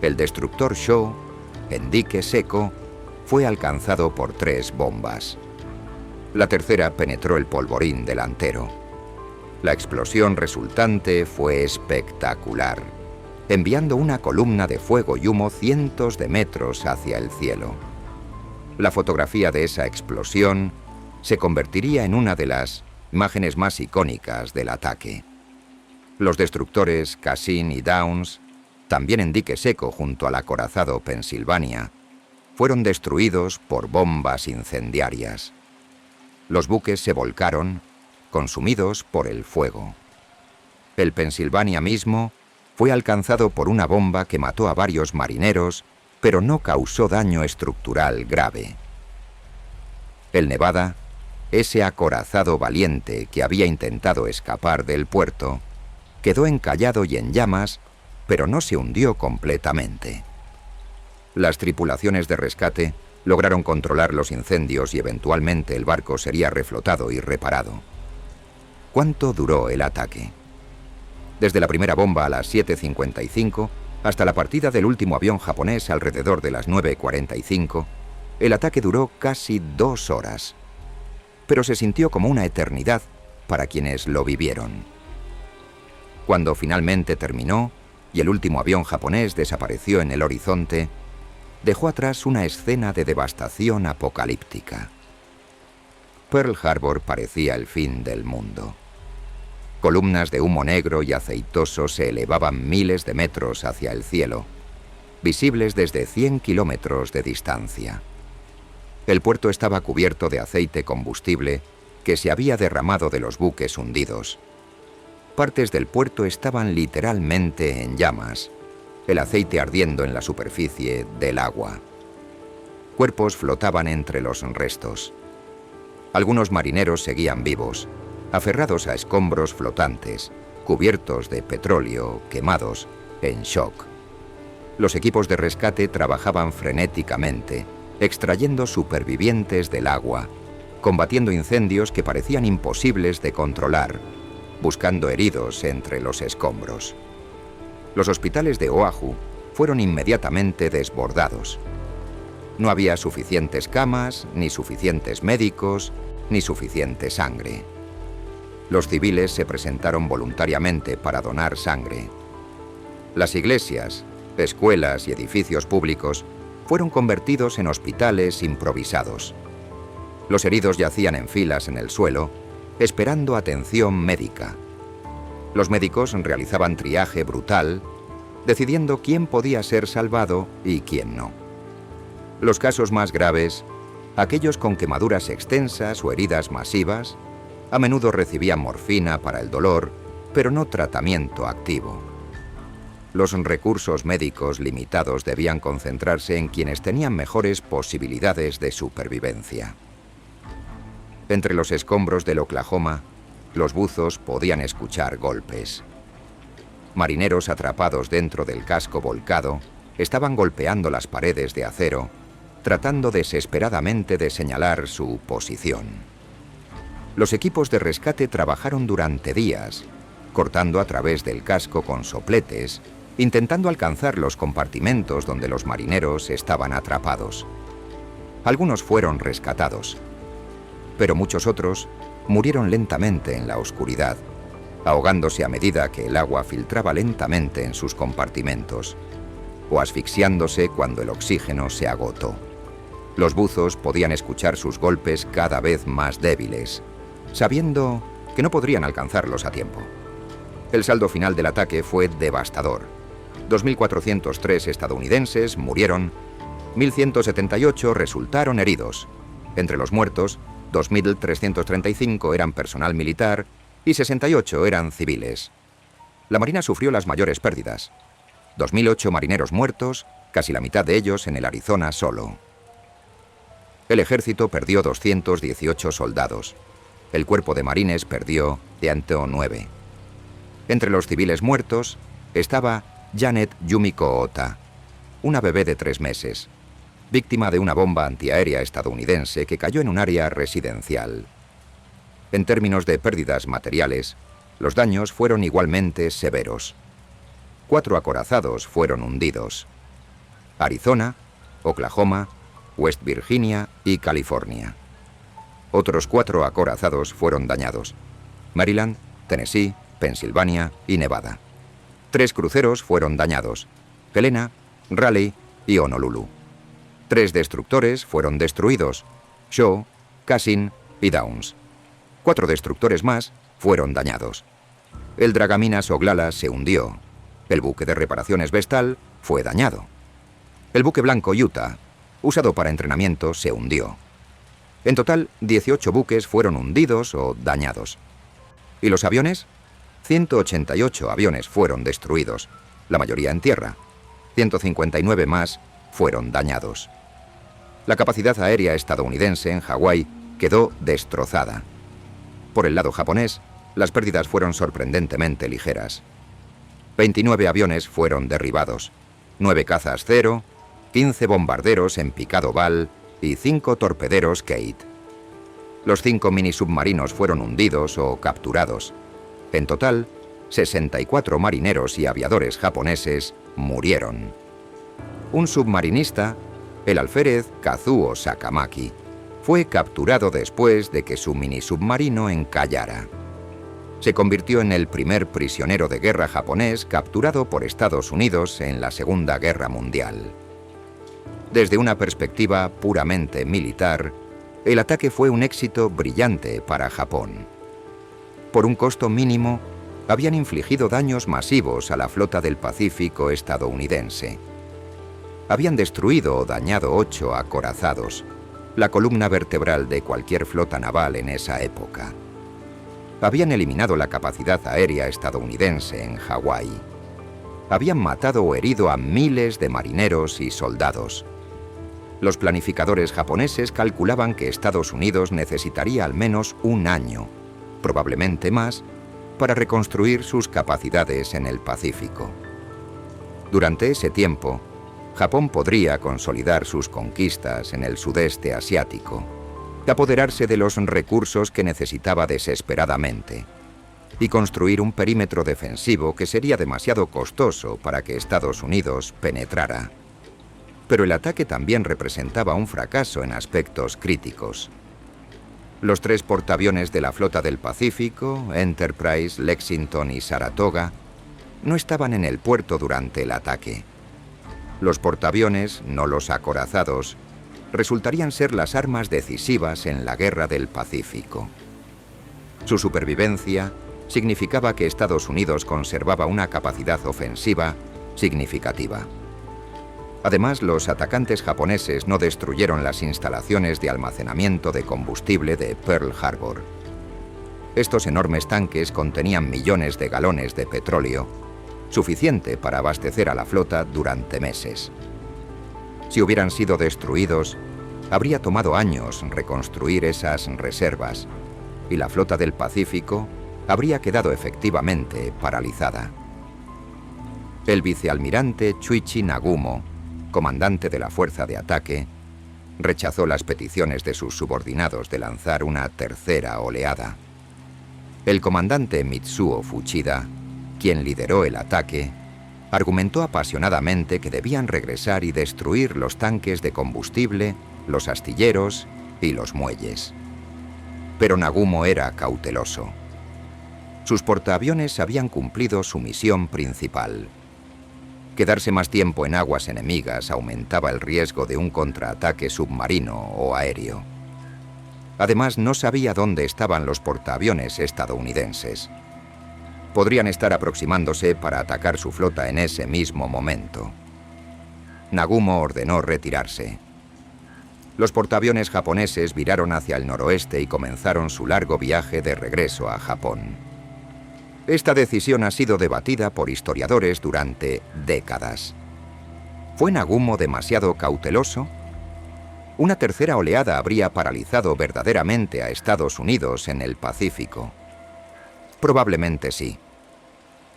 El destructor Shaw, en dique seco, fue alcanzado por 3 bombas. La tercera penetró el polvorín delantero. La explosión resultante fue espectacular, enviando una columna de fuego y humo cientos de metros hacia el cielo. La fotografía de esa explosión se convertiría en una de las imágenes más icónicas del ataque. Los destructores Cassin y Downs, también en dique seco junto al acorazado Pennsylvania, fueron destruidos por bombas incendiarias. Los buques se volcaron, consumidos por el fuego. El Pennsylvania mismo fue alcanzado por una bomba que mató a varios marineros, pero no causó daño estructural grave. El Nevada, ese acorazado valiente que había intentado escapar del puerto, quedó encallado y en llamas, pero no se hundió completamente. Las tripulaciones de rescate Lograron controlar los incendios y eventualmente el barco sería reflotado y reparado. ¿Cuánto duró el ataque? Desde la primera bomba a las 7:55 hasta la partida del último avión japonés alrededor de las 9:45, el ataque duró casi 2 horas. Pero se sintió como una eternidad para quienes lo vivieron. Cuando finalmente terminó y el último avión japonés desapareció en el horizonte, dejó atrás una escena de devastación apocalíptica. Pearl Harbor parecía el fin del mundo. Columnas de humo negro y aceitoso se elevaban miles de metros hacia el cielo, visibles desde 100 kilómetros de distancia. El puerto estaba cubierto de aceite combustible que se había derramado de los buques hundidos. Partes del puerto estaban literalmente en llamas, el aceite ardiendo en la superficie del agua. Cuerpos flotaban entre los restos. Algunos marineros seguían vivos, aferrados a escombros flotantes, cubiertos de petróleo, quemados, en shock. Los equipos de rescate trabajaban frenéticamente, extrayendo supervivientes del agua, combatiendo incendios que parecían imposibles de controlar, buscando heridos entre los escombros. Los hospitales de Oahu fueron inmediatamente desbordados. No había suficientes camas, ni suficientes médicos, ni suficiente sangre. Los civiles se presentaron voluntariamente para donar sangre. Las iglesias, escuelas y edificios públicos fueron convertidos en hospitales improvisados. Los heridos yacían en filas en el suelo, esperando atención médica. Los médicos realizaban triaje brutal, decidiendo quién podía ser salvado y quién no. Los casos más graves, aquellos con quemaduras extensas o heridas masivas, a menudo recibían morfina para el dolor, pero no tratamiento activo. Los recursos médicos limitados debían concentrarse en quienes tenían mejores posibilidades de supervivencia. Entre los escombros del Oklahoma, los buzos podían escuchar golpes. Marineros atrapados dentro del casco volcado estaban golpeando las paredes de acero, tratando desesperadamente de señalar su posición. Los equipos de rescate trabajaron durante días, cortando a través del casco con sopletes, intentando alcanzar los compartimentos donde los marineros estaban atrapados. Algunos fueron rescatados, pero muchos otros murieron lentamente en la oscuridad, ahogándose a medida que el agua filtraba lentamente en sus compartimentos, o asfixiándose cuando el oxígeno se agotó. Los buzos podían escuchar sus golpes cada vez más débiles, sabiendo que no podrían alcanzarlos a tiempo. El saldo final del ataque fue devastador. 2.403 estadounidenses murieron, 1.178 resultaron heridos. Entre los muertos, 2.335 eran personal militar y 68 eran civiles. La Marina sufrió las mayores pérdidas. 2.008 marineros muertos, casi la mitad de ellos en el Arizona solo. El ejército perdió 218 soldados. El cuerpo de marines perdió 109. Entre los civiles muertos estaba Janet Yumiko Ota, una bebé de 3 meses, víctima de una bomba antiaérea estadounidense que cayó en un área residencial. En términos de pérdidas materiales, los daños fueron igualmente severos. 4 acorazados fueron hundidos: Arizona, Oklahoma, West Virginia y California. Otros 4 acorazados fueron dañados: Maryland, Tennessee, Pensilvania y Nevada. 3 cruceros fueron dañados: Helena, Raleigh y Honolulu. 3 destructores fueron destruidos: Shaw, Cassin y Downs. 4 destructores más fueron dañados. El dragaminas Oglala se hundió. El buque de reparaciones Vestal fue dañado. El buque blanco Utah, usado para entrenamiento, se hundió. En total, 18 buques fueron hundidos o dañados. ¿Y los aviones? 188 aviones fueron destruidos, la mayoría en tierra. 159 más fueron dañados. La capacidad aérea estadounidense en Hawái quedó destrozada. Por el lado japonés, las pérdidas fueron sorprendentemente ligeras. 29 aviones fueron derribados, 9 cazas 0, 15 bombarderos en picado Bal y 5 torpederos Kate. Los 5 minisubmarinos fueron hundidos o capturados. En total, 64 marineros y aviadores japoneses murieron. Un submarinista, el alférez Kazuo Sakamaki, fue capturado después de que su minisubmarino encallara. Se convirtió en el primer prisionero de guerra japonés capturado por Estados Unidos en la Segunda Guerra Mundial. Desde una perspectiva puramente militar, el ataque fue un éxito brillante para Japón. Por un costo mínimo, habían infligido daños masivos a la flota del Pacífico estadounidense. Habían destruido o dañado 8 acorazados, la columna vertebral de cualquier flota naval en esa época. Habían eliminado la capacidad aérea estadounidense en Hawái. Habían matado o herido a miles de marineros y soldados. Los planificadores japoneses calculaban que Estados Unidos necesitaría al menos un año, probablemente más, para reconstruir sus capacidades en el Pacífico. Durante ese tiempo, Japón podría consolidar sus conquistas en el sudeste asiático, apoderarse de los recursos que necesitaba desesperadamente y construir un perímetro defensivo que sería demasiado costoso para que Estados Unidos penetrara. Pero el ataque también representaba un fracaso en aspectos críticos. Los 3 portaaviones de la flota del Pacífico, Enterprise, Lexington y Saratoga, no estaban en el puerto durante el ataque. Los portaaviones, no los acorazados, resultarían ser las armas decisivas en la Guerra del Pacífico. Su supervivencia significaba que Estados Unidos conservaba una capacidad ofensiva significativa. Además, los atacantes japoneses no destruyeron las instalaciones de almacenamiento de combustible de Pearl Harbor. Estos enormes tanques contenían millones de galones de petróleo, suficiente para abastecer a la flota durante meses. Si hubieran sido destruidos, habría tomado años reconstruir esas reservas y la flota del Pacífico habría quedado efectivamente paralizada. El vicealmirante Chuichi Nagumo, comandante de la fuerza de ataque, rechazó las peticiones de sus subordinados de lanzar una tercera oleada. El comandante Mitsuo Fuchida, quien lideró el ataque, argumentó apasionadamente que debían regresar y destruir los tanques de combustible, los astilleros y los muelles. Pero Nagumo era cauteloso. Sus portaaviones habían cumplido su misión principal. Quedarse más tiempo en aguas enemigas aumentaba el riesgo de un contraataque submarino o aéreo. Además, no sabía dónde estaban los portaaviones estadounidenses. Podrían estar aproximándose para atacar su flota en ese mismo momento. Nagumo ordenó retirarse. Los portaaviones japoneses viraron hacia el noroeste y comenzaron su largo viaje de regreso a Japón. Esta decisión ha sido debatida por historiadores durante décadas. ¿Fue Nagumo demasiado cauteloso? Una tercera oleada habría paralizado verdaderamente a Estados Unidos en el Pacífico. Probablemente sí.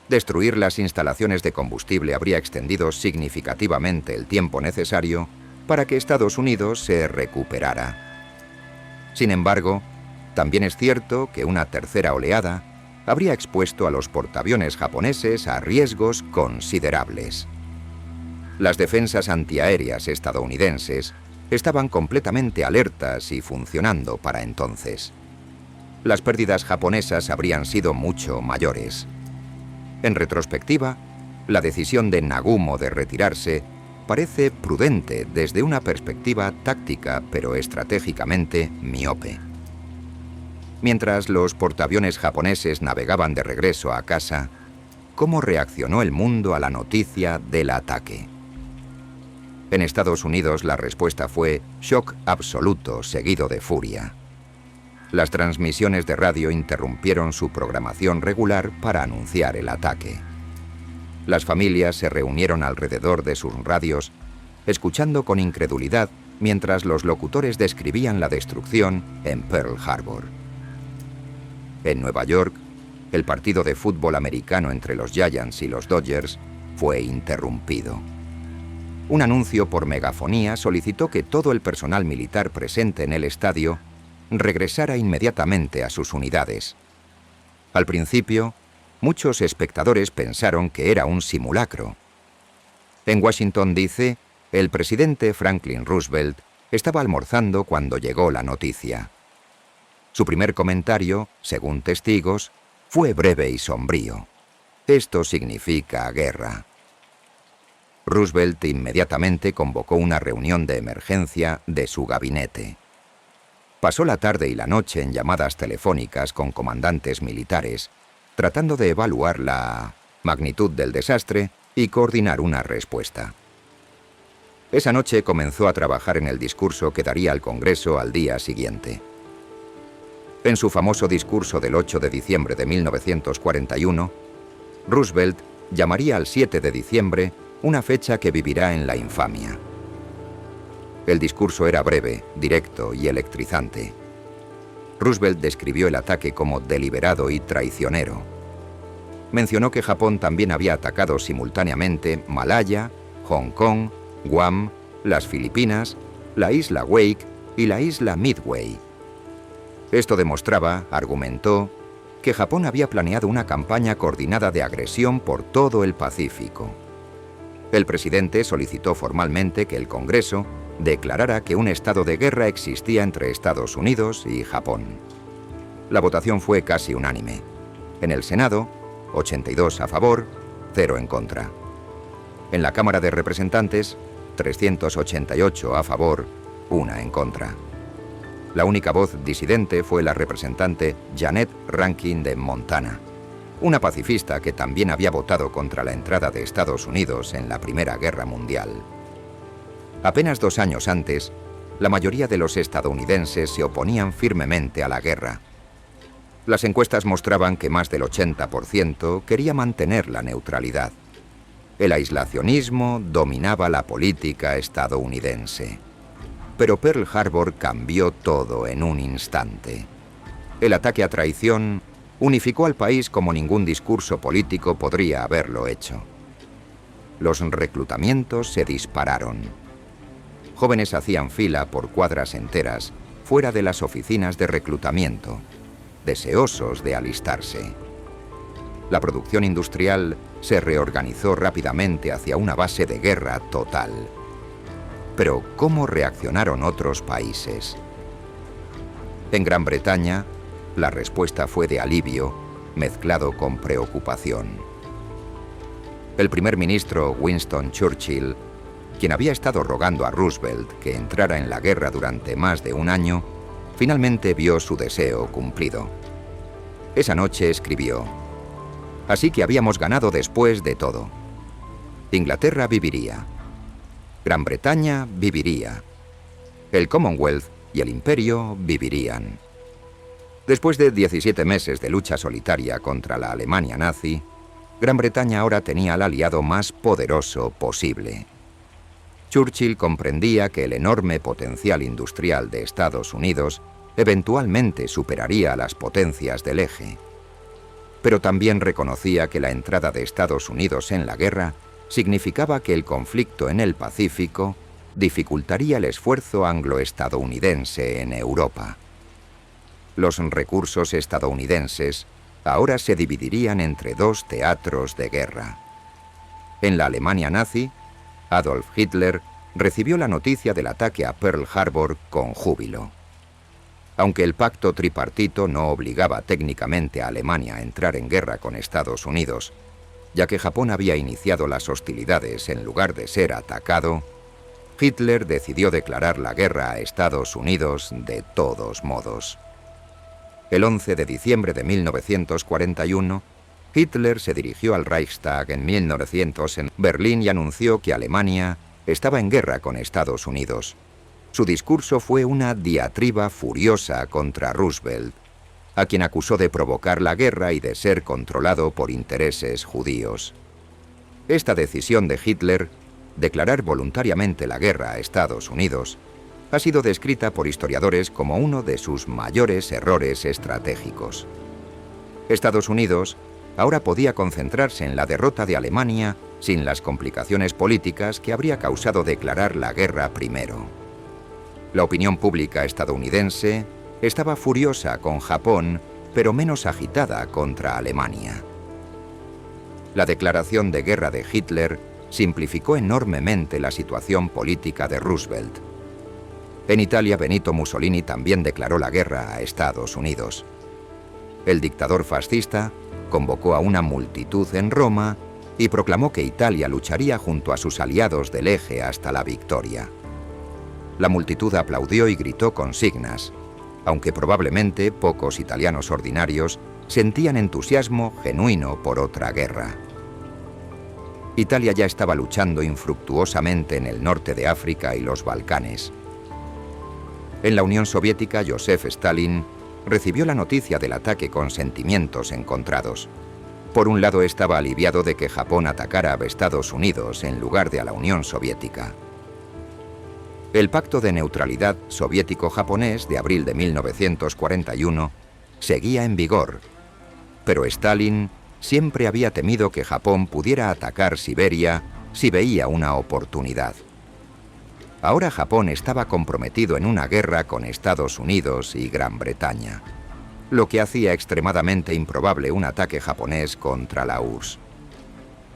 Destruir las instalaciones de combustible habría extendido significativamente el tiempo necesario para que Estados Unidos se recuperara. Sin embargo, también es cierto que una tercera oleada habría expuesto a los portaaviones japoneses a riesgos considerables. Las defensas antiaéreas estadounidenses estaban completamente alertas y funcionando para entonces. Las pérdidas japonesas habrían sido mucho mayores. En retrospectiva, la decisión de Nagumo de retirarse parece prudente desde una perspectiva táctica, pero estratégicamente miope. Mientras los portaaviones japoneses navegaban de regreso a casa, ¿cómo reaccionó el mundo a la noticia del ataque? En Estados Unidos la respuesta fue shock absoluto seguido de furia. Las transmisiones de radio interrumpieron su programación regular para anunciar el ataque. Las familias se reunieron alrededor de sus radios, escuchando con incredulidad mientras los locutores describían la destrucción en Pearl Harbor. En Nueva York, el partido de fútbol americano entre los Giants y los Dodgers fue interrumpido. un anuncio por megafonía solicitó que todo el personal militar presente en el estadio regresara inmediatamente a sus unidades. Al principio, muchos espectadores pensaron que era un simulacro. En Washington, D.C., el presidente Franklin Roosevelt estaba almorzando cuando llegó la noticia. Su primer comentario, según testigos, fue breve y sombrío. Esto significa guerra. Roosevelt inmediatamente convocó una reunión de emergencia de su gabinete. Pasó la tarde y la noche en llamadas telefónicas con comandantes militares, tratando de evaluar la magnitud del desastre y coordinar una respuesta. Esa noche comenzó a trabajar en el discurso que daría al Congreso al día siguiente. En su famoso discurso del 8 de diciembre de 1941, Roosevelt llamaría al 7 de diciembre una fecha que vivirá en la infamia. El discurso era breve, directo y electrizante. Roosevelt describió el ataque como deliberado y traicionero. Mencionó que Japón también había atacado simultáneamente Malaya, Hong Kong, Guam, las Filipinas, la isla Wake y la isla Midway. Esto demostraba, argumentó, que Japón había planeado una campaña coordinada de agresión por todo el Pacífico. El presidente solicitó formalmente que el Congreso declarara que un estado de guerra existía entre Estados Unidos y Japón. La votación fue casi unánime. En el Senado, 82 a favor, 0 en contra. En la Cámara de Representantes, 388 a favor, 1 en contra. La única voz disidente fue la representante Janet Rankin de Montana, una pacifista que también había votado contra la entrada de Estados Unidos en la Primera Guerra Mundial. Apenas 2 años antes, la mayoría de los estadounidenses se oponían firmemente a la guerra. Las encuestas mostraban que más del 80% quería mantener la neutralidad. El aislacionismo dominaba la política estadounidense. Pero Pearl Harbor cambió todo en un instante. El ataque a traición unificó al país como ningún discurso político podría haberlo hecho. Los reclutamientos se dispararon. Jóvenes hacían fila por cuadras enteras fuera de las oficinas de reclutamiento, deseosos de alistarse. La producción industrial se reorganizó rápidamente hacia una base de guerra total. Pero, ¿cómo reaccionaron otros países? En Gran Bretaña, la respuesta fue de alivio, mezclado con preocupación. El primer ministro Winston Churchill, quien había estado rogando a Roosevelt que entrara en la guerra durante más de un año, finalmente vio su deseo cumplido. Esa noche escribió: «Así que habíamos ganado después de todo. Inglaterra viviría. Gran Bretaña viviría. El Commonwealth y el Imperio vivirían». Después de 17 meses de lucha solitaria contra la Alemania nazi, Gran Bretaña ahora tenía al aliado más poderoso posible. Churchill comprendía que el enorme potencial industrial de Estados Unidos eventualmente superaría a las potencias del eje. Pero también reconocía que la entrada de Estados Unidos en la guerra significaba que el conflicto en el Pacífico dificultaría el esfuerzo anglo-estadounidense en Europa. Los recursos estadounidenses ahora se dividirían entre 2 teatros de guerra. En la Alemania nazi, Adolf Hitler recibió la noticia del ataque a Pearl Harbor con júbilo. Aunque el pacto tripartito no obligaba técnicamente a Alemania a entrar en guerra con Estados Unidos, ya que Japón había iniciado las hostilidades en lugar de ser atacado, Hitler decidió declarar la guerra a Estados Unidos de todos modos. El 11 de diciembre de 1941, Hitler se dirigió al Reichstag en 1900 en Berlín y anunció que Alemania estaba en guerra con Estados Unidos. Su discurso fue una diatriba furiosa contra Roosevelt, a quien acusó de provocar la guerra y de ser controlado por intereses judíos. Esta decisión de Hitler, declarar voluntariamente la guerra a Estados Unidos, ha sido descrita por historiadores como uno de sus mayores errores estratégicos. Estados Unidos ahora podía concentrarse en la derrota de Alemania sin las complicaciones políticas que habría causado declarar la guerra primero. La opinión pública estadounidense estaba furiosa con Japón, pero menos agitada contra Alemania. La declaración de guerra de Hitler simplificó enormemente la situación política de Roosevelt. En Italia, Benito Mussolini también declaró la guerra a Estados Unidos. El dictador fascista convocó a una multitud en Roma y proclamó que Italia lucharía junto a sus aliados del Eje hasta la victoria. La multitud aplaudió y gritó consignas, aunque probablemente pocos italianos ordinarios sentían entusiasmo genuino por otra guerra. Italia ya estaba luchando infructuosamente en el norte de África y los Balcanes. En la Unión Soviética, Joseph Stalin recibió la noticia del ataque con sentimientos encontrados. Por un lado, estaba aliviado de que Japón atacara a Estados Unidos en lugar de a la Unión Soviética. El Pacto de Neutralidad Soviético-Japonés de abril de 1941 seguía en vigor, pero Stalin siempre había temido que Japón pudiera atacar Siberia si veía una oportunidad. Ahora Japón estaba comprometido en una guerra con Estados Unidos y Gran Bretaña, lo que hacía extremadamente improbable un ataque japonés contra la URSS.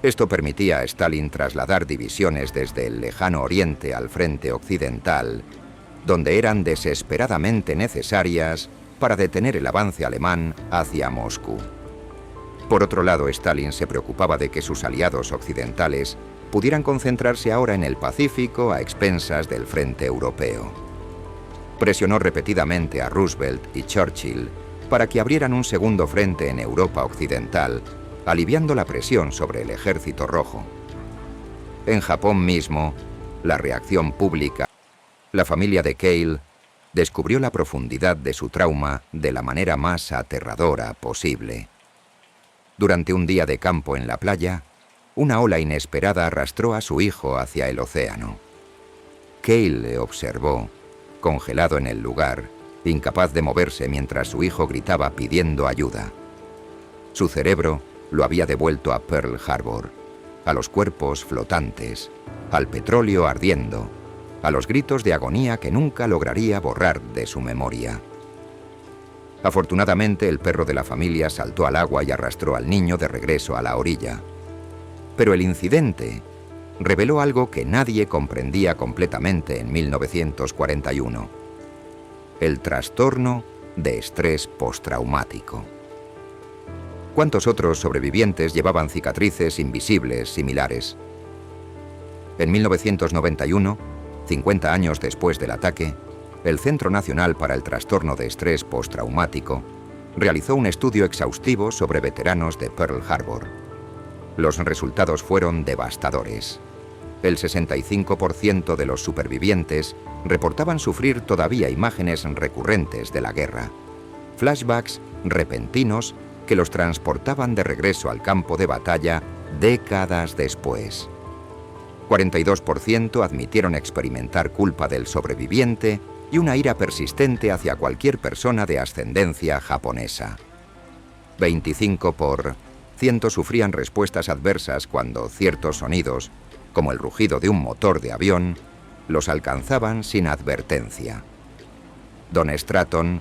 Esto permitía a Stalin trasladar divisiones desde el lejano oriente al frente occidental, donde eran desesperadamente necesarias para detener el avance alemán hacia Moscú. Por otro lado, Stalin se preocupaba de que sus aliados occidentales pudieran concentrarse ahora en el Pacífico a expensas del frente europeo. Presionó repetidamente a Roosevelt y Churchill para que abrieran un segundo frente en Europa occidental, aliviando la presión sobre el Ejército Rojo. En Japón mismo, la reacción pública, la familia de Cale descubrió la profundidad de su trauma de la manera más aterradora posible. Durante un día de campo en la playa, una ola inesperada arrastró a su hijo hacia el océano. Cale le observó, congelado en el lugar, incapaz de moverse mientras su hijo gritaba pidiendo ayuda. Su cerebro lo había devuelto a Pearl Harbor, a los cuerpos flotantes, al petróleo ardiendo, a los gritos de agonía que nunca lograría borrar de su memoria. Afortunadamente, el perro de la familia saltó al agua y arrastró al niño de regreso a la orilla. Pero el incidente reveló algo que nadie comprendía completamente en 1941: el trastorno de estrés postraumático. ¿Cuántos otros sobrevivientes llevaban cicatrices invisibles similares? En 1991, 50 años después del ataque, el Centro Nacional para el Trastorno de Estrés Postraumático realizó un estudio exhaustivo sobre veteranos de Pearl Harbor. Los resultados fueron devastadores. El 65% de los supervivientes reportaban sufrir todavía imágenes recurrentes de la guerra, flashbacks repentinos que los transportaban de regreso al campo de batalla décadas después. 42% admitieron experimentar culpa del sobreviviente y una ira persistente hacia cualquier persona de ascendencia japonesa. 25% sufrían respuestas adversas cuando ciertos sonidos, como el rugido de un motor de avión, los alcanzaban sin advertencia. Don Stratton,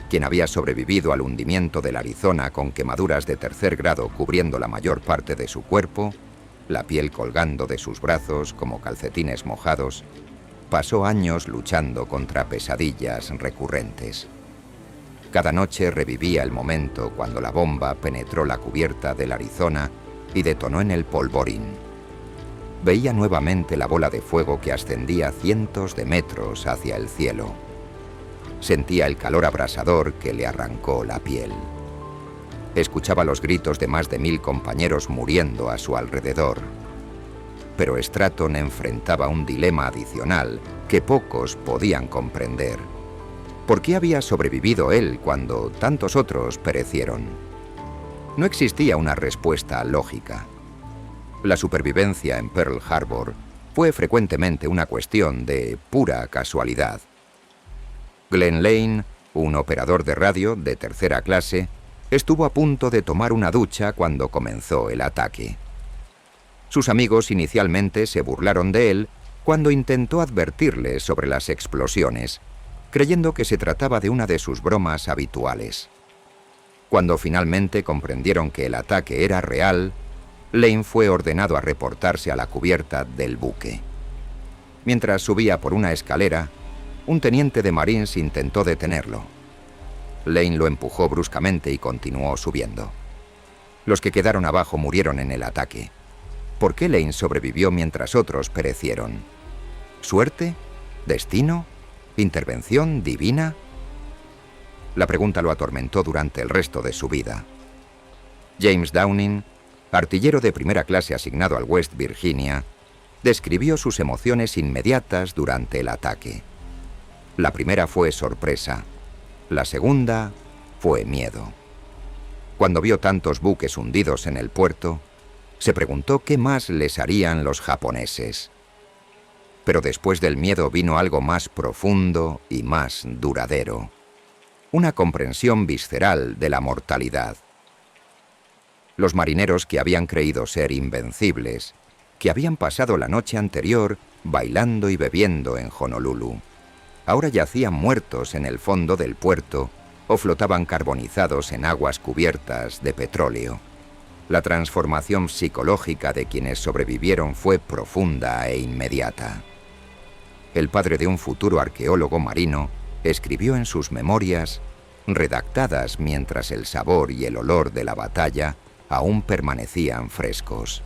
quien había sobrevivido al hundimiento del Arizona con quemaduras de 3er grado cubriendo la mayor parte de su cuerpo, la piel colgando de sus brazos como calcetines mojados, pasó años luchando contra pesadillas recurrentes. Cada noche revivía el momento cuando la bomba penetró la cubierta del Arizona y detonó en el polvorín. Veía nuevamente la bola de fuego que ascendía cientos de metros hacia el cielo. Sentía el calor abrasador que le arrancó la piel. Escuchaba los gritos de más de 1000 compañeros muriendo a su alrededor. Pero Stratton enfrentaba un dilema adicional que pocos podían comprender. ¿Por qué había sobrevivido él cuando tantos otros perecieron? No existía una respuesta lógica. La supervivencia en Pearl Harbor fue frecuentemente una cuestión de pura casualidad. Glenn Lane, un operador de radio de 3ª clase, Estuvo a punto de tomar una ducha cuando comenzó el ataque. Sus amigos inicialmente se burlaron de él cuando intentó advertirles sobre las explosiones, creyendo que se trataba de una de sus bromas habituales. Cuando finalmente comprendieron que el ataque era real, Lane fue ordenado a reportarse a la cubierta del buque. Mientras subía por una escalera, un teniente de Marines intentó detenerlo. Lane lo empujó bruscamente y continuó subiendo. Los que quedaron abajo murieron en el ataque. ¿Por qué Lane sobrevivió mientras otros perecieron? ¿Suerte? ¿Destino? ¿Intervención divina? La pregunta lo atormentó durante el resto de su vida. James Downing, artillero de primera clase asignado al West Virginia, describió sus emociones inmediatas durante el ataque. La primera fue sorpresa. La segunda fue miedo. Cuando vio tantos buques hundidos en el puerto, se preguntó qué más les harían los japoneses. Pero después del miedo vino algo más profundo y más duradero. Una comprensión visceral de la mortalidad. Los marineros que habían creído ser invencibles, que habían pasado la noche anterior bailando y bebiendo en Honolulu, ahora yacían muertos en el fondo del puerto o flotaban carbonizados en aguas cubiertas de petróleo. La transformación psicológica de quienes sobrevivieron fue profunda e inmediata. El padre de un futuro arqueólogo marino escribió en sus memorias, redactadas mientras el sabor y el olor de la batalla aún permanecían frescos.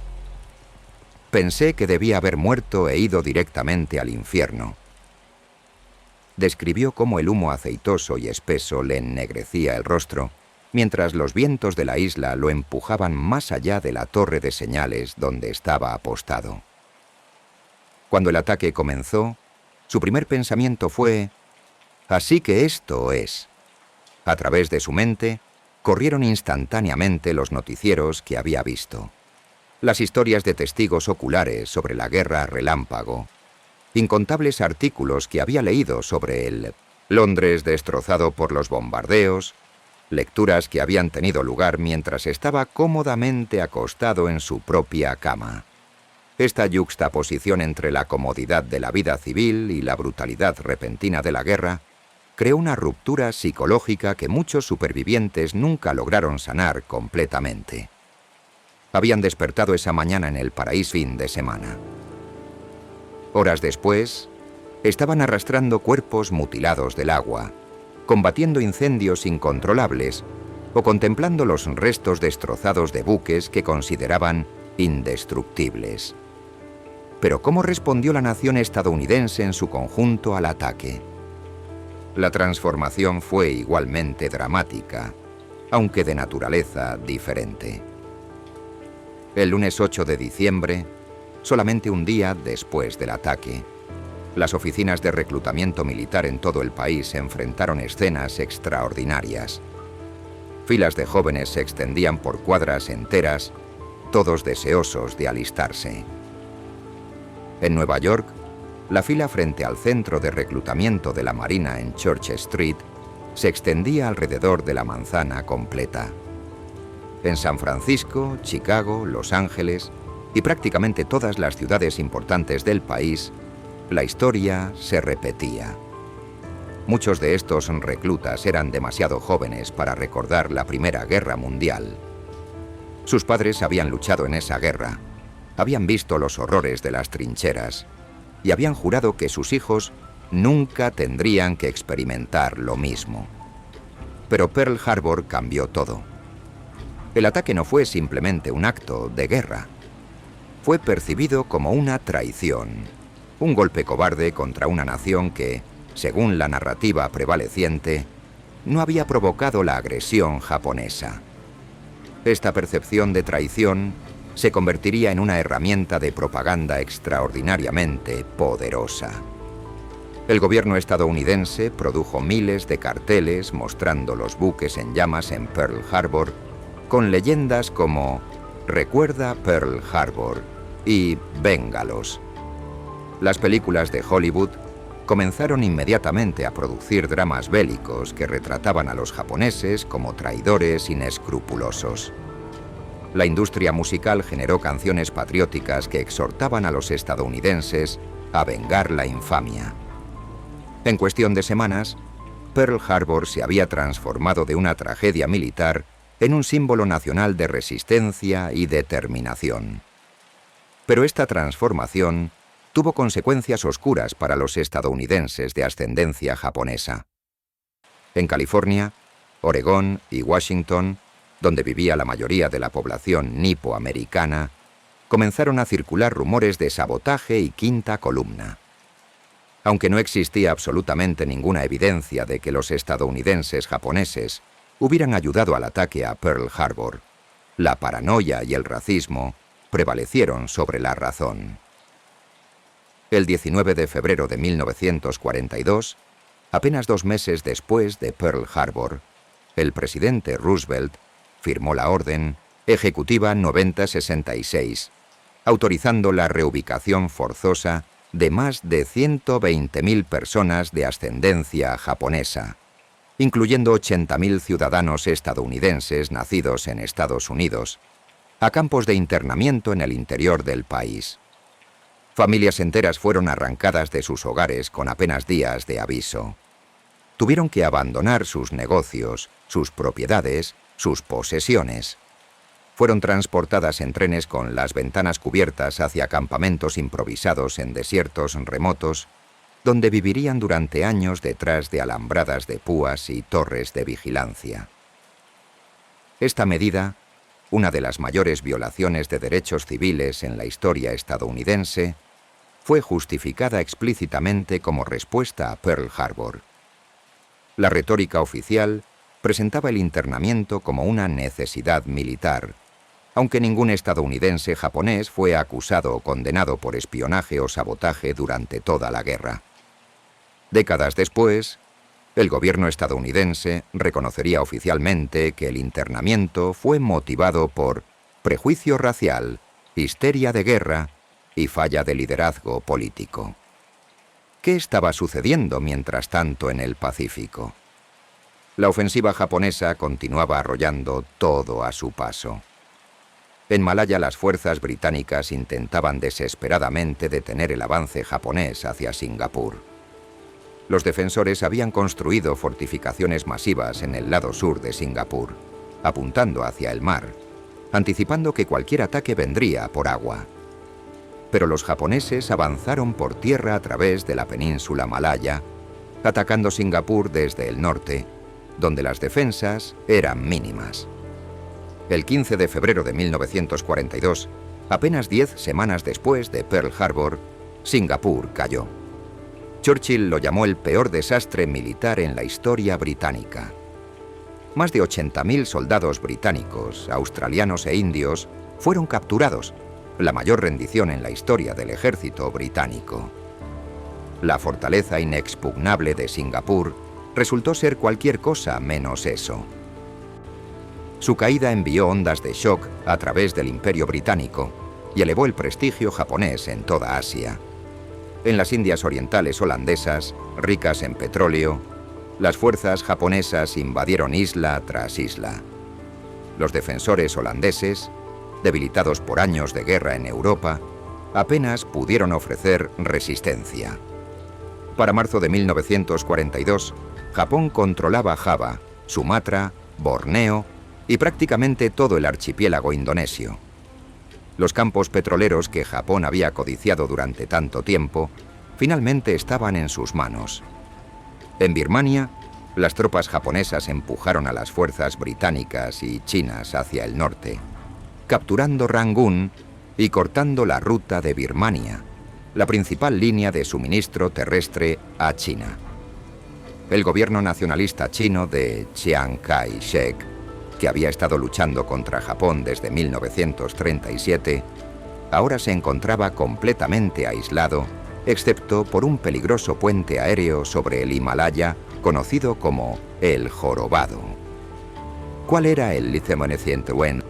Pensé que debía haber muerto e ido directamente al infierno. Describió cómo el humo aceitoso y espeso le ennegrecía el rostro, mientras los vientos de la isla lo empujaban más allá de la torre de señales donde estaba apostado. Cuando el ataque comenzó, su primer pensamiento fue: «Así que esto es». A través de su mente, corrieron instantáneamente los noticieros que había visto. Las historias de testigos oculares sobre la guerra relámpago, incontables artículos que había leído sobre el Londres destrozado por los bombardeos, lecturas que habían tenido lugar mientras estaba cómodamente acostado en su propia cama. Esta yuxtaposición entre la comodidad de la vida civil y la brutalidad repentina de la guerra creó una ruptura psicológica que muchos supervivientes nunca lograron sanar completamente. Habían despertado esa mañana en el paraíso fin de semana. Horas después, estaban arrastrando cuerpos mutilados del agua, combatiendo incendios incontrolables o contemplando los restos destrozados de buques que consideraban indestructibles. Pero ¿cómo respondió la nación estadounidense en su conjunto al ataque? La transformación fue igualmente dramática, aunque de naturaleza diferente. El lunes 8 de diciembre, solamente un día después del ataque, las oficinas de reclutamiento militar en todo el país enfrentaron escenas extraordinarias. Filas de jóvenes se extendían por cuadras enteras, todos deseosos de alistarse. En Nueva York, la fila frente al centro de reclutamiento de la Marina en Church Street se extendía alrededor de la manzana completa. En San Francisco, Chicago, Los Ángeles y prácticamente todas las ciudades importantes del país, la historia se repetía. Muchos de estos reclutas eran demasiado jóvenes para recordar la Primera Guerra Mundial. Sus padres habían luchado en esa guerra, habían visto los horrores de las trincheras y habían jurado que sus hijos nunca tendrían que experimentar lo mismo. Pero Pearl Harbor cambió todo. El ataque no fue simplemente un acto de guerra. Fue percibido como una traición, un golpe cobarde contra una nación que, según la narrativa prevaleciente, no había provocado la agresión japonesa. Esta percepción de traición se convertiría en una herramienta de propaganda extraordinariamente poderosa. El gobierno estadounidense produjo miles de carteles mostrando los buques en llamas en Pearl Harbor, con leyendas como «Recuerda Pearl Harbor» y «Véngalos». Las películas de Hollywood comenzaron inmediatamente a producir dramas bélicos que retrataban a los japoneses como traidores inescrupulosos. La industria musical generó canciones patrióticas que exhortaban a los estadounidenses a vengar la infamia. En cuestión de semanas, Pearl Harbor se había transformado de una tragedia militar en un símbolo nacional de resistencia y determinación. Pero esta transformación tuvo consecuencias oscuras para los estadounidenses de ascendencia japonesa. En California, Oregón y Washington, donde vivía la mayoría de la población nipo-americana, comenzaron a circular rumores de sabotaje y quinta columna. Aunque no existía absolutamente ninguna evidencia de que los estadounidenses japoneses hubieran ayudado al ataque a Pearl Harbor, la paranoia y el racismo prevalecieron sobre la razón. El 19 de febrero de 1942, apenas 2 meses después de Pearl Harbor, el presidente Roosevelt firmó la Orden Ejecutiva 9066, autorizando la reubicación forzosa de más de 120.000 personas de ascendencia japonesa, incluyendo 80.000 ciudadanos estadounidenses nacidos en Estados Unidos, a campos de internamiento en el interior del país. Familias enteras fueron arrancadas de sus hogares con apenas días de aviso. Tuvieron que abandonar sus negocios, sus propiedades, sus posesiones. Fueron transportadas en trenes con las ventanas cubiertas hacia campamentos improvisados en desiertos remotos, donde vivirían durante años detrás de alambradas de púas y torres de vigilancia. Esta medida, una de las mayores violaciones de derechos civiles en la historia estadounidense, fue justificada explícitamente como respuesta a Pearl Harbor. La retórica oficial presentaba el internamiento como una necesidad militar, aunque ningún estadounidense japonés fue acusado o condenado por espionaje o sabotaje durante toda la guerra. Décadas después, el gobierno estadounidense reconocería oficialmente que el internamiento fue motivado por prejuicio racial, histeria de guerra y falla de liderazgo político. ¿Qué estaba sucediendo mientras tanto en el Pacífico? La ofensiva japonesa continuaba arrollando todo a su paso. En Malaya las fuerzas británicas intentaban desesperadamente detener el avance japonés hacia Singapur. Los defensores habían construido fortificaciones masivas en el lado sur de Singapur, apuntando hacia el mar, anticipando que cualquier ataque vendría por agua. Pero los japoneses avanzaron por tierra a través de la península malaya, atacando Singapur desde el norte, donde las defensas eran mínimas. El 15 de febrero de 1942, apenas 10 semanas después de Pearl Harbor, Singapur cayó. Churchill lo llamó el peor desastre militar en la historia británica. Más de 80.000 soldados británicos, australianos e indios fueron capturados, la mayor rendición en la historia del ejército británico. La fortaleza inexpugnable de Singapur resultó ser cualquier cosa menos eso. Su caída envió ondas de shock a través del Imperio británico y elevó el prestigio japonés en toda Asia. En las Indias Orientales holandesas, ricas en petróleo, las fuerzas japonesas invadieron isla tras isla. Los defensores holandeses, debilitados por años de guerra en Europa, apenas pudieron ofrecer resistencia. Para marzo de 1942, Japón controlaba Java, Sumatra, Borneo y prácticamente todo el archipiélago indonesio. Los campos petroleros que Japón había codiciado durante tanto tiempo, finalmente estaban en sus manos. En Birmania, las tropas japonesas empujaron a las fuerzas británicas y chinas hacia el norte, capturando Rangún y cortando la ruta de Birmania, la principal línea de suministro terrestre a China. El gobierno nacionalista chino de Chiang Kai-shek, que había estado luchando contra Japón desde 1937, ahora se encontraba completamente aislado, excepto por un peligroso puente aéreo sobre el Himalaya, conocido como el Jorobado. ¿Cuál era el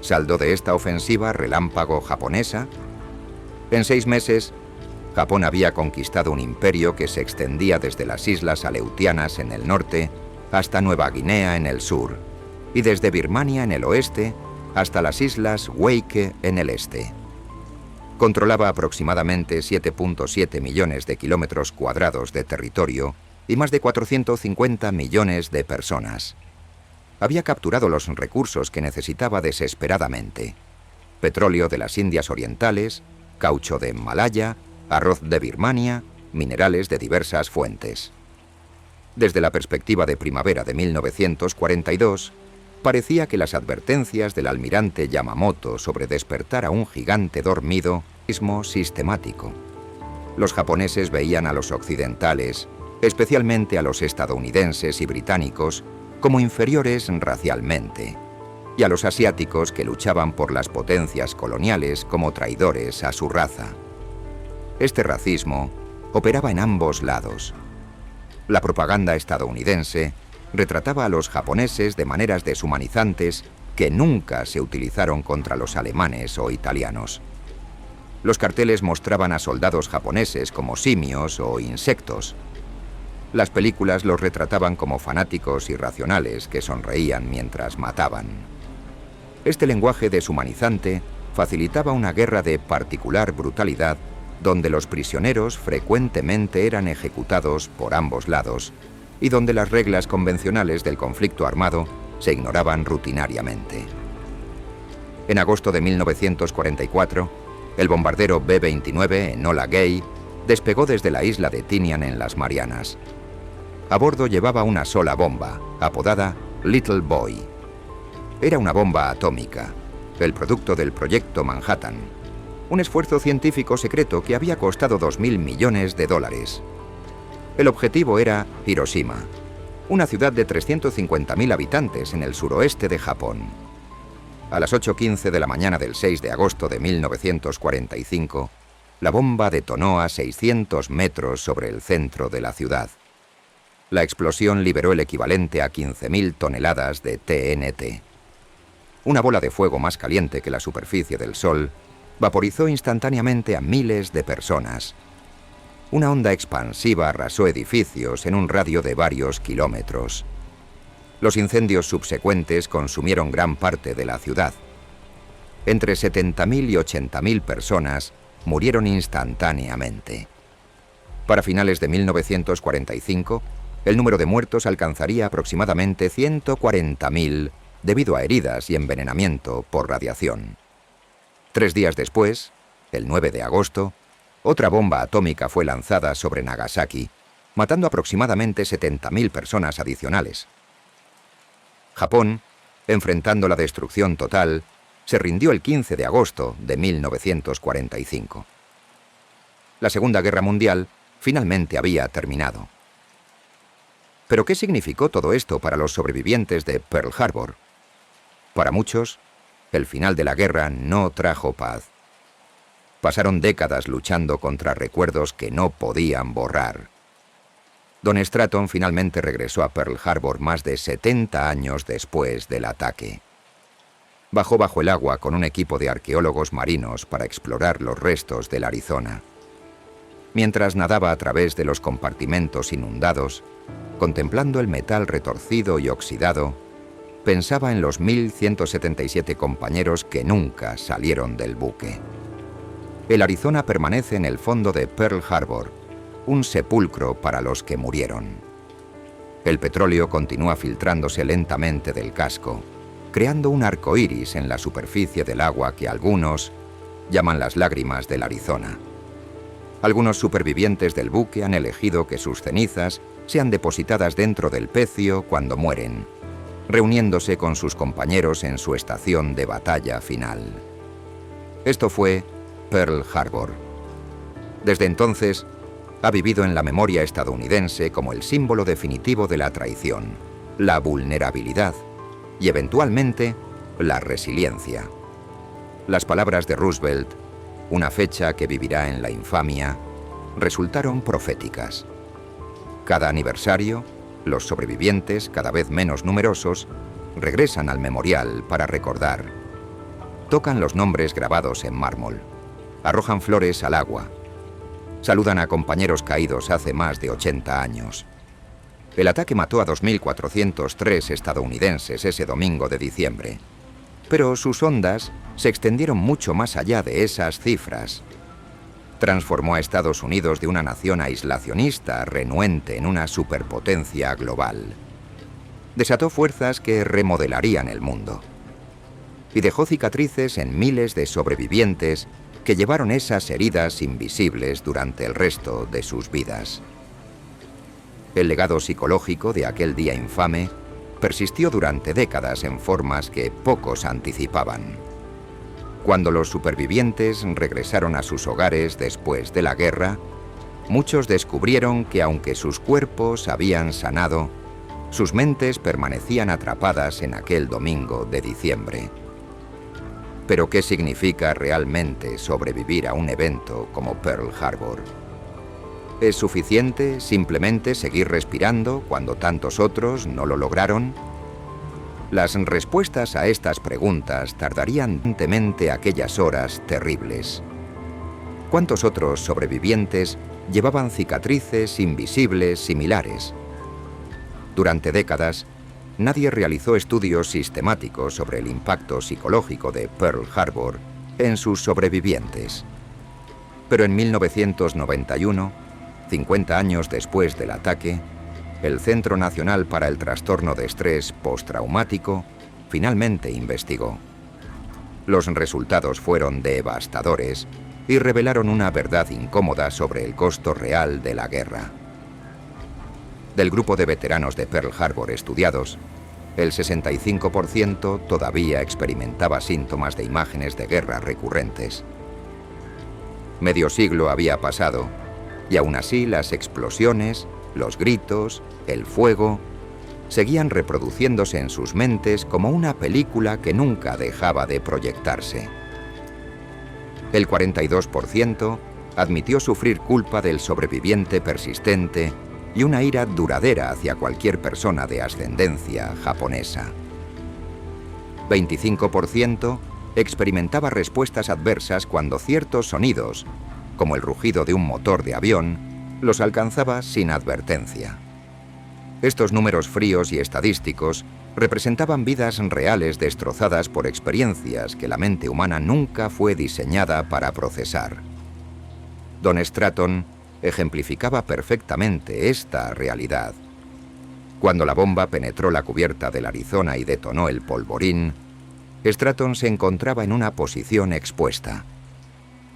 saldo de esta ofensiva relámpago japonesa? En 6 meses, Japón había conquistado un imperio que se extendía desde las islas Aleutianas en el norte hasta Nueva Guinea en el sur, y desde Birmania en el oeste hasta las islas Wake en el este. Controlaba aproximadamente 7.7 millones de kilómetros cuadrados de territorio y más de 450 millones de personas. Había capturado los recursos que necesitaba desesperadamente: petróleo de las Indias Orientales, caucho de Malaya, arroz de Birmania, minerales de diversas fuentes. Desde la perspectiva de primavera de 1942, parecía que las advertencias del almirante Yamamoto sobre despertar a un gigante dormido mismo sistemático. Los japoneses veían a los occidentales, especialmente a los estadounidenses y británicos, como inferiores racialmente, y a los asiáticos que luchaban por las potencias coloniales como traidores a su raza. Este racismo operaba en ambos lados. La propaganda estadounidense retrataba a los japoneses de maneras deshumanizantes que nunca se utilizaron contra los alemanes o italianos. Los carteles mostraban a soldados japoneses como simios o insectos. Las películas los retrataban como fanáticos irracionales que sonreían mientras mataban. Este lenguaje deshumanizante facilitaba una guerra de particular brutalidad donde los prisioneros frecuentemente eran ejecutados por ambos lados y donde las reglas convencionales del conflicto armado se ignoraban rutinariamente. En agosto de 1944, el bombardero B-29 Enola Gay despegó desde la isla de Tinian en las Marianas. A bordo llevaba una sola bomba, apodada Little Boy. Era una bomba atómica, el producto del proyecto Manhattan, un esfuerzo científico secreto que había costado $2.000 millones. El objetivo era Hiroshima, una ciudad de 350.000 habitantes en el suroeste de Japón. A las 8:15 de la mañana del 6 de agosto de 1945, la bomba detonó a 600 metros sobre el centro de la ciudad. La explosión liberó el equivalente a 15.000 toneladas de TNT. Una bola de fuego más caliente que la superficie del Sol vaporizó instantáneamente a miles de personas. Una onda expansiva arrasó edificios en un radio de varios kilómetros. Los incendios subsecuentes consumieron gran parte de la ciudad. Entre 70.000 y 80.000 personas murieron instantáneamente. Para finales de 1945, el número de muertos alcanzaría aproximadamente 140.000 debido a heridas y envenenamiento por radiación. 3 días después, el 9 de agosto, otra bomba atómica fue lanzada sobre Nagasaki, matando aproximadamente 70.000 personas adicionales. Japón, enfrentando la destrucción total, se rindió el 15 de agosto de 1945. La Segunda Guerra Mundial finalmente había terminado. ¿Pero qué significó todo esto para los sobrevivientes de Pearl Harbor? Para muchos, el final de la guerra no trajo paz. Pasaron décadas luchando contra recuerdos que no podían borrar. Don Stratton finalmente regresó a Pearl Harbor más de 70 años después del ataque. Bajó bajo el agua con un equipo de arqueólogos marinos para explorar los restos del Arizona. Mientras nadaba a través de los compartimentos inundados, contemplando el metal retorcido y oxidado, pensaba en los 1.177 compañeros que nunca salieron del buque. El Arizona permanece en el fondo de Pearl Harbor, un sepulcro para los que murieron. El petróleo continúa filtrándose lentamente del casco, creando un arco iris en la superficie del agua que algunos llaman las lágrimas del Arizona. Algunos supervivientes del buque han elegido que sus cenizas sean depositadas dentro del pecio cuando mueren, reuniéndose con sus compañeros en su estación de batalla final. Esto fue Pearl Harbor. Desde entonces, ha vivido en la memoria estadounidense como el símbolo definitivo de la traición, la vulnerabilidad y, eventualmente, la resiliencia. Las palabras de Roosevelt, una fecha que vivirá en la infamia, resultaron proféticas. Cada aniversario, los sobrevivientes, cada vez menos numerosos, regresan al memorial para recordar. Tocan los nombres grabados en mármol. Arrojan flores al agua. Saludan a compañeros caídos hace más de 80 años. El ataque mató a 2.403 estadounidenses ese domingo de diciembre. Pero sus ondas se extendieron mucho más allá de esas cifras. Transformó a Estados Unidos de una nación aislacionista renuente en una superpotencia global. Desató fuerzas que remodelarían el mundo. Y dejó cicatrices en miles de sobrevivientes que llevaron esas heridas invisibles durante el resto de sus vidas. El legado psicológico de aquel día infame persistió durante décadas en formas que pocos anticipaban. Cuando los supervivientes regresaron a sus hogares después de la guerra, muchos descubrieron que aunque sus cuerpos habían sanado, sus mentes permanecían atrapadas en aquel domingo de diciembre. Pero ¿qué significa realmente sobrevivir a un evento como Pearl Harbor? ¿Es suficiente simplemente seguir respirando cuando tantos otros no lo lograron? Las respuestas a estas preguntas tardarían lentamente aquellas horas terribles. ¿Cuántos otros sobrevivientes llevaban cicatrices invisibles similares? Durante décadas, nadie realizó estudios sistemáticos sobre el impacto psicológico de Pearl Harbor en sus sobrevivientes. Pero en 1991, 50 años después del ataque, el Centro Nacional para el Trastorno de Estrés Postraumático finalmente investigó. Los resultados fueron devastadores y revelaron una verdad incómoda sobre el costo real de la guerra. Del grupo de veteranos de Pearl Harbor estudiados, el 65% todavía experimentaba síntomas de imágenes de guerra recurrentes. Medio siglo había pasado, y aún así las explosiones, los gritos, el fuego, seguían reproduciéndose en sus mentes como una película que nunca dejaba de proyectarse. El 42% admitió sufrir culpa del sobreviviente persistente y una ira duradera hacia cualquier persona de ascendencia japonesa. 25% experimentaba respuestas adversas cuando ciertos sonidos, como el rugido de un motor de avión, los alcanzaba sin advertencia. Estos números fríos y estadísticos representaban vidas reales destrozadas por experiencias que la mente humana nunca fue diseñada para procesar. Don Stratton ejemplificaba perfectamente esta realidad. Cuando la bomba penetró la cubierta del Arizona y detonó el polvorín, Stratton se encontraba en una posición expuesta.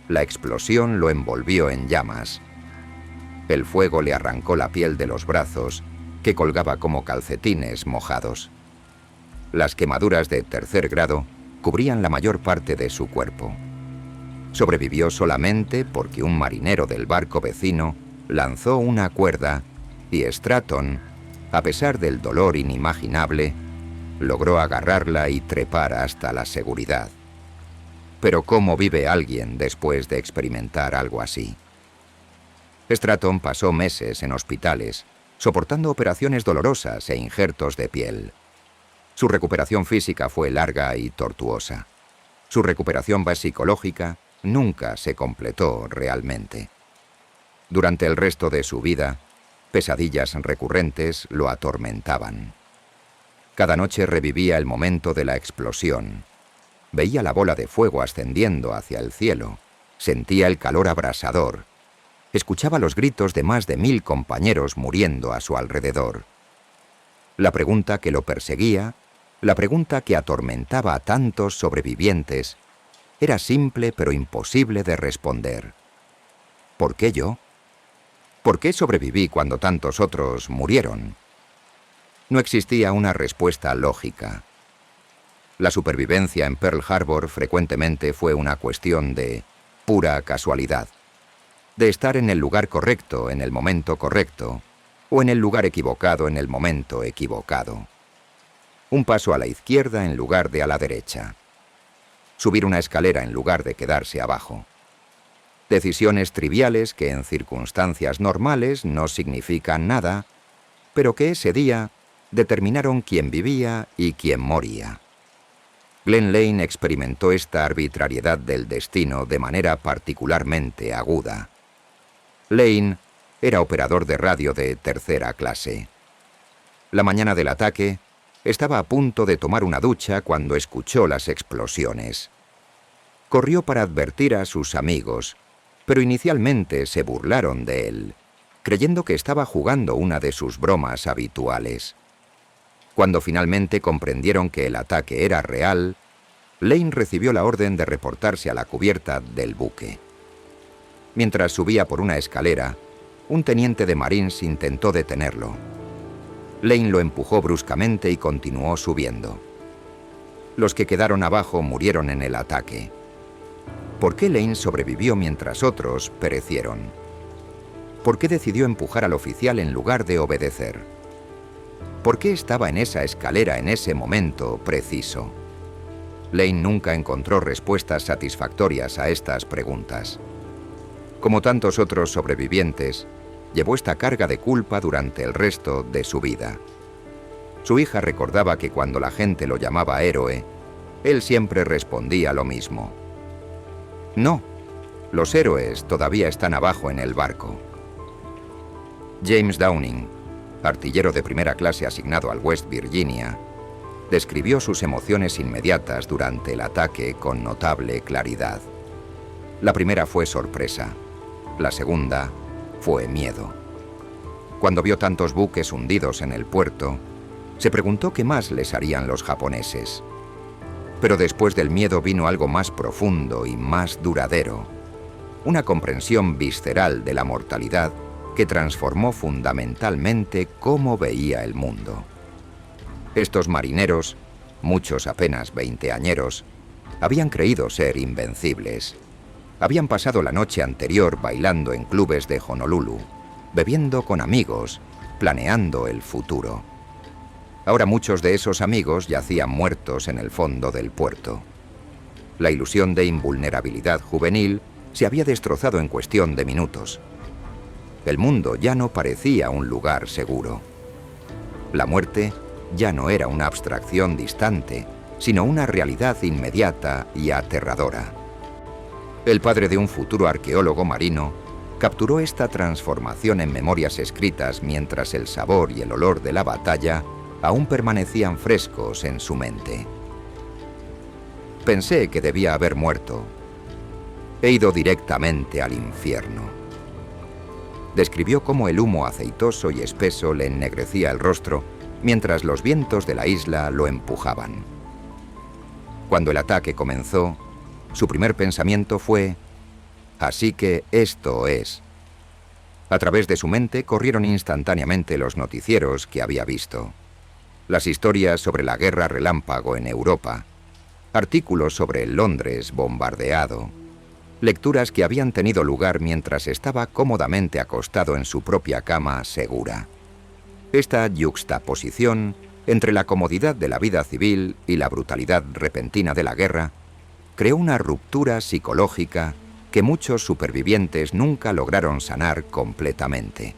La explosión lo envolvió en llamas. El fuego le arrancó la piel de los brazos, que colgaba como calcetines mojados. Las quemaduras de tercer grado cubrían la mayor parte de su cuerpo. Sobrevivió solamente porque un marinero del barco vecino lanzó una cuerda y Stratton, a pesar del dolor inimaginable, logró agarrarla y trepar hasta la seguridad. Pero ¿cómo vive alguien después de experimentar algo así? Stratton pasó meses en hospitales, soportando operaciones dolorosas e injertos de piel. Su recuperación física fue larga y tortuosa. Su recuperación psicológica nunca se completó realmente. Durante el resto de su vida, pesadillas recurrentes lo atormentaban. Cada noche revivía el momento de la explosión. Veía la bola de fuego ascendiendo hacia el cielo, sentía el calor abrasador, escuchaba los gritos de más de 1000 compañeros muriendo a su alrededor. La pregunta que lo perseguía, la pregunta que atormentaba a tantos sobrevivientes, era simple pero imposible de responder. ¿Por qué yo? ¿Por qué sobreviví cuando tantos otros murieron? No existía una respuesta lógica. La supervivencia en Pearl Harbor frecuentemente fue una cuestión de pura casualidad, de estar en el lugar correcto en el momento correcto, o en el lugar equivocado en el momento equivocado. Un paso a la izquierda en lugar de a la derecha. Subir una escalera en lugar de quedarse abajo. Decisiones triviales que en circunstancias normales no significan nada, pero que ese día determinaron quién vivía y quién moría. Glenn Lane experimentó esta arbitrariedad del destino de manera particularmente aguda. Lane era operador de radio de tercera clase. La mañana del ataque, estaba a punto de tomar una ducha cuando escuchó las explosiones. Corrió para advertir a sus amigos, pero inicialmente se burlaron de él, creyendo que estaba jugando una de sus bromas habituales. Cuando finalmente comprendieron que el ataque era real, Lane recibió la orden de reportarse a la cubierta del buque. Mientras subía por una escalera, un teniente de Marines intentó detenerlo. Lane lo empujó bruscamente y continuó subiendo. Los que quedaron abajo murieron en el ataque. ¿Por qué Lane sobrevivió mientras otros perecieron? ¿Por qué decidió empujar al oficial en lugar de obedecer? ¿Por qué estaba en esa escalera en ese momento preciso? Lane nunca encontró respuestas satisfactorias a estas preguntas. Como tantos otros sobrevivientes, llevó esta carga de culpa durante el resto de su vida. Su hija recordaba que cuando la gente lo llamaba héroe, él siempre respondía lo mismo. No, los héroes todavía están abajo en el barco. James Downing, artillero de primera clase asignado al West Virginia, describió sus emociones inmediatas durante el ataque con notable claridad. La primera fue sorpresa, la segunda fue miedo. Cuando vio tantos buques hundidos en el puerto, se preguntó qué más les harían los japoneses. Pero después del miedo vino algo más profundo y más duradero, una comprensión visceral de la mortalidad que transformó fundamentalmente cómo veía el mundo. Estos marineros, muchos apenas veinteañeros, habían creído ser invencibles. Habían pasado la noche anterior bailando en clubes de Honolulu, bebiendo con amigos, planeando el futuro. Ahora muchos de esos amigos yacían muertos en el fondo del puerto. La ilusión de invulnerabilidad juvenil se había destrozado en cuestión de minutos. El mundo ya no parecía un lugar seguro. La muerte ya no era una abstracción distante, sino una realidad inmediata y aterradora. El padre de un futuro arqueólogo marino capturó esta transformación en memorias escritas mientras el sabor y el olor de la batalla aún permanecían frescos en su mente. Pensé que debía haber muerto. He ido directamente al infierno. Describió cómo el humo aceitoso y espeso le ennegrecía el rostro mientras los vientos de la isla lo empujaban. Cuando el ataque comenzó, su primer pensamiento fue: así que esto es. A través de su mente corrieron instantáneamente los noticieros que había visto. Las historias sobre la guerra relámpago en Europa, artículos sobre Londres bombardeado, lecturas que habían tenido lugar mientras estaba cómodamente acostado en su propia cama segura. Esta yuxtaposición entre la comodidad de la vida civil y la brutalidad repentina de la guerra creó una ruptura psicológica que muchos supervivientes nunca lograron sanar completamente.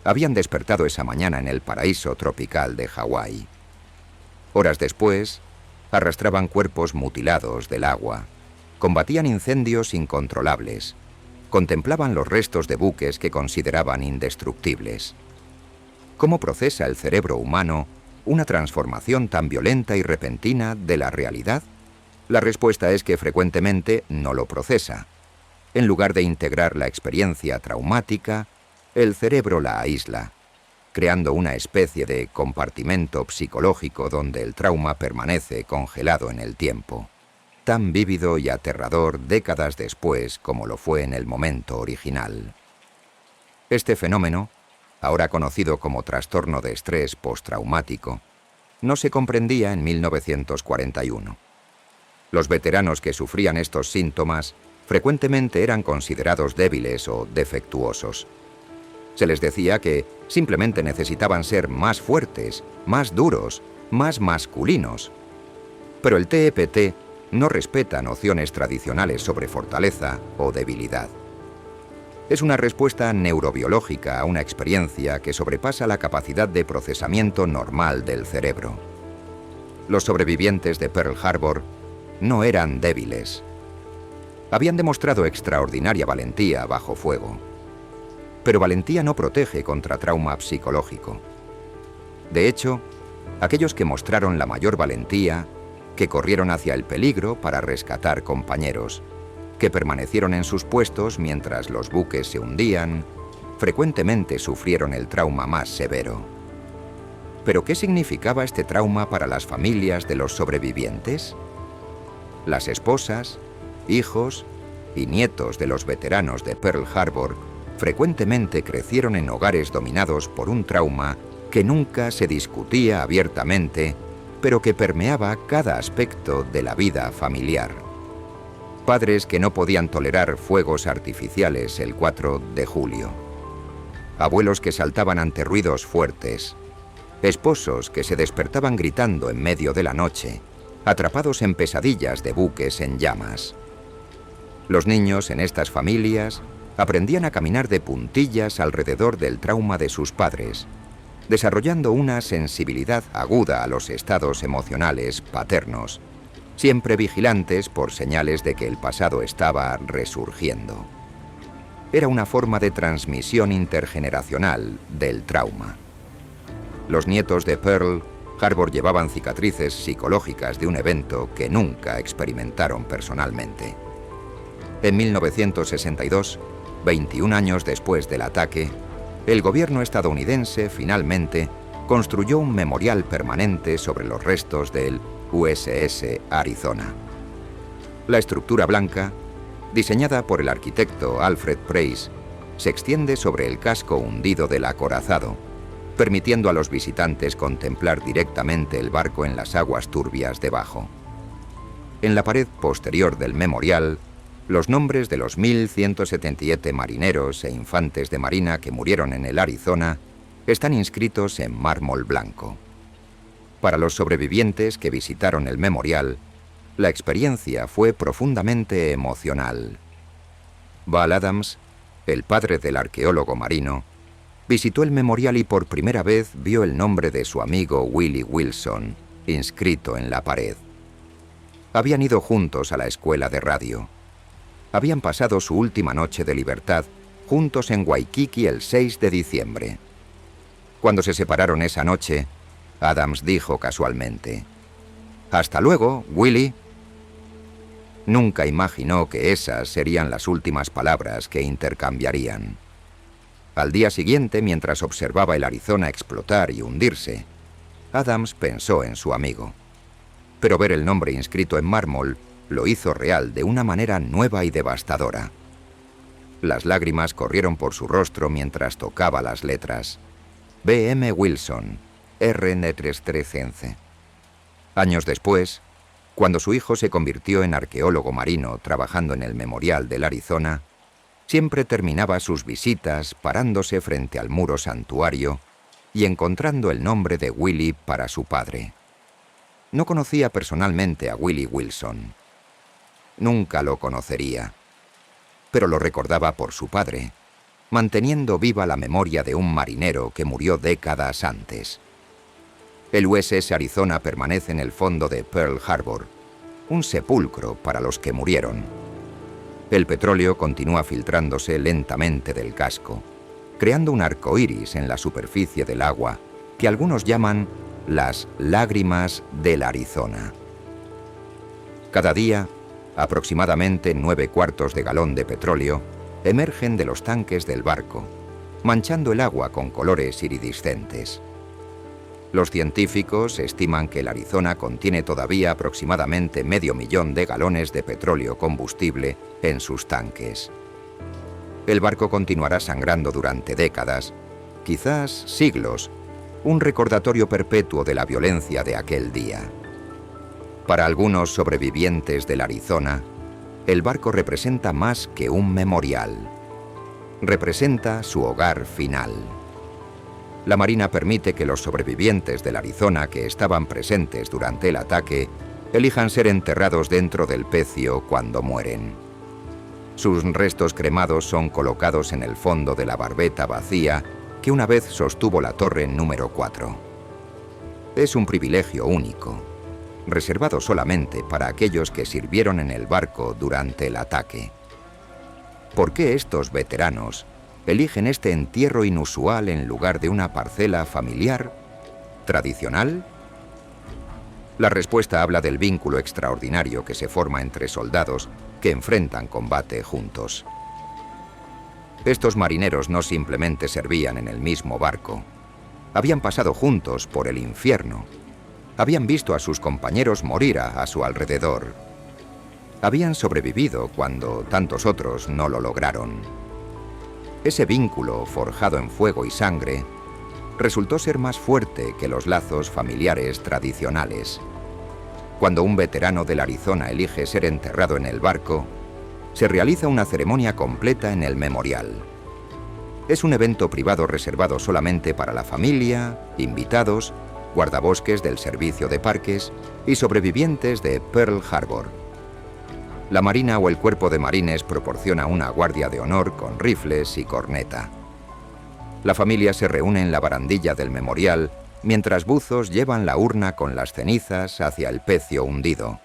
Habían despertado esa mañana en el paraíso tropical de Hawái. Horas después, arrastraban cuerpos mutilados del agua, combatían incendios incontrolables, contemplaban los restos de buques que consideraban indestructibles. ¿Cómo procesa el cerebro humano una transformación tan violenta y repentina de la realidad? La respuesta es que frecuentemente no lo procesa. En lugar de integrar la experiencia traumática, el cerebro la aísla, creando una especie de compartimento psicológico donde el trauma permanece congelado en el tiempo, tan vívido y aterrador décadas después como lo fue en el momento original. Este fenómeno, ahora conocido como trastorno de estrés postraumático, no se comprendía en 1941. Los veteranos que sufrían estos síntomas frecuentemente eran considerados débiles o defectuosos. Se les decía que simplemente necesitaban ser más fuertes, más duros, más masculinos. Pero el TEPT no respeta nociones tradicionales sobre fortaleza o debilidad. Es una respuesta neurobiológica a una experiencia que sobrepasa la capacidad de procesamiento normal del cerebro. Los sobrevivientes de Pearl Harbor no eran débiles. Habían demostrado extraordinaria valentía bajo fuego. Pero valentía no protege contra trauma psicológico. De hecho, aquellos que mostraron la mayor valentía, que corrieron hacia el peligro para rescatar compañeros, que permanecieron en sus puestos mientras los buques se hundían, frecuentemente sufrieron el trauma más severo. ¿Pero qué significaba este trauma para las familias de los sobrevivientes? Las esposas, hijos y nietos de los veteranos de Pearl Harbor frecuentemente crecieron en hogares dominados por un trauma que nunca se discutía abiertamente, pero que permeaba cada aspecto de la vida familiar. Padres que no podían tolerar fuegos artificiales el 4 de julio. Abuelos que saltaban ante ruidos fuertes. Esposos que se despertaban gritando en medio de la noche, atrapados en pesadillas de buques en llamas. Los niños en estas familias aprendían a caminar de puntillas alrededor del trauma de sus padres, desarrollando una sensibilidad aguda a los estados emocionales paternos, siempre vigilantes por señales de que el pasado estaba resurgiendo. Era una forma de transmisión intergeneracional del trauma. Los nietos de Pearl Harbor llevaban cicatrices psicológicas de un evento que nunca experimentaron personalmente. En 1962, 21 años después del ataque, el gobierno estadounidense finalmente construyó un memorial permanente sobre los restos del USS Arizona. La estructura blanca, diseñada por el arquitecto Alfred Price, se extiende sobre el casco hundido del acorazado, permitiendo a los visitantes contemplar directamente el barco en las aguas turbias debajo. En la pared posterior del memorial, los nombres de los 1.177 marineros e infantes de marina que murieron en el Arizona están inscritos en mármol blanco. Para los sobrevivientes que visitaron el memorial, la experiencia fue profundamente emocional. Val Adams, el padre del arqueólogo marino, visitó el memorial y por primera vez vio el nombre de su amigo Willie Wilson inscrito en la pared. Habían ido juntos a la escuela de radio. Habían pasado su última noche de libertad juntos en Waikiki el 6 de diciembre. Cuando se separaron esa noche, Adams dijo casualmente: «Hasta luego, Willie». Nunca imaginó que esas serían las últimas palabras que intercambiarían. Al día siguiente, mientras observaba el Arizona explotar y hundirse, Adams pensó en su amigo. Pero ver el nombre inscrito en mármol lo hizo real de una manera nueva y devastadora. Las lágrimas corrieron por su rostro mientras tocaba las letras. B.M. Wilson, RN3311. Años después, cuando su hijo se convirtió en arqueólogo marino trabajando en el memorial del Arizona, siempre terminaba sus visitas parándose frente al muro santuario y encontrando el nombre de Willie para su padre. No conocía personalmente a Willie Wilson. Nunca lo conocería, pero lo recordaba por su padre, manteniendo viva la memoria de un marinero que murió décadas antes. El USS Arizona permanece en el fondo de Pearl Harbor, un sepulcro para los que murieron. El petróleo continúa filtrándose lentamente del casco, creando un arco iris en la superficie del agua que algunos llaman las lágrimas del Arizona. Cada día, aproximadamente 9/4 de galón de petróleo emergen de los tanques del barco, manchando el agua con colores iridiscentes. Los científicos estiman que el Arizona contiene todavía aproximadamente 500.000 de galones de petróleo combustible en sus tanques. El barco continuará sangrando durante décadas, quizás siglos, un recordatorio perpetuo de la violencia de aquel día. Para algunos sobrevivientes del Arizona, el barco representa más que un memorial. Representa su hogar final. La Marina permite que los sobrevivientes del Arizona que estaban presentes durante el ataque elijan ser enterrados dentro del pecio cuando mueren. Sus restos cremados son colocados en el fondo de la barbeta vacía que una vez sostuvo la torre número 4. Es un privilegio único, reservado solamente para aquellos que sirvieron en el barco durante el ataque. ¿Por qué estos veteranos eligen este entierro inusual en lugar de una parcela familiar, tradicional? La respuesta habla del vínculo extraordinario que se forma entre soldados que enfrentan combate juntos. Estos marineros no simplemente servían en el mismo barco. Habían pasado juntos por el infierno. Habían visto a sus compañeros morir a su alrededor. Habían sobrevivido cuando tantos otros no lo lograron. Ese vínculo, forjado en fuego y sangre, resultó ser más fuerte que los lazos familiares tradicionales. Cuando un veterano del Arizona elige ser enterrado en el barco, se realiza una ceremonia completa en el memorial. Es un evento privado reservado solamente para la familia, invitados, guardabosques del servicio de parques y sobrevivientes de Pearl Harbor. La Marina o el Cuerpo de Marines proporciona una guardia de honor con rifles y corneta. La familia se reúne en la barandilla del memorial mientras buzos llevan la urna con las cenizas hacia el pecio hundido.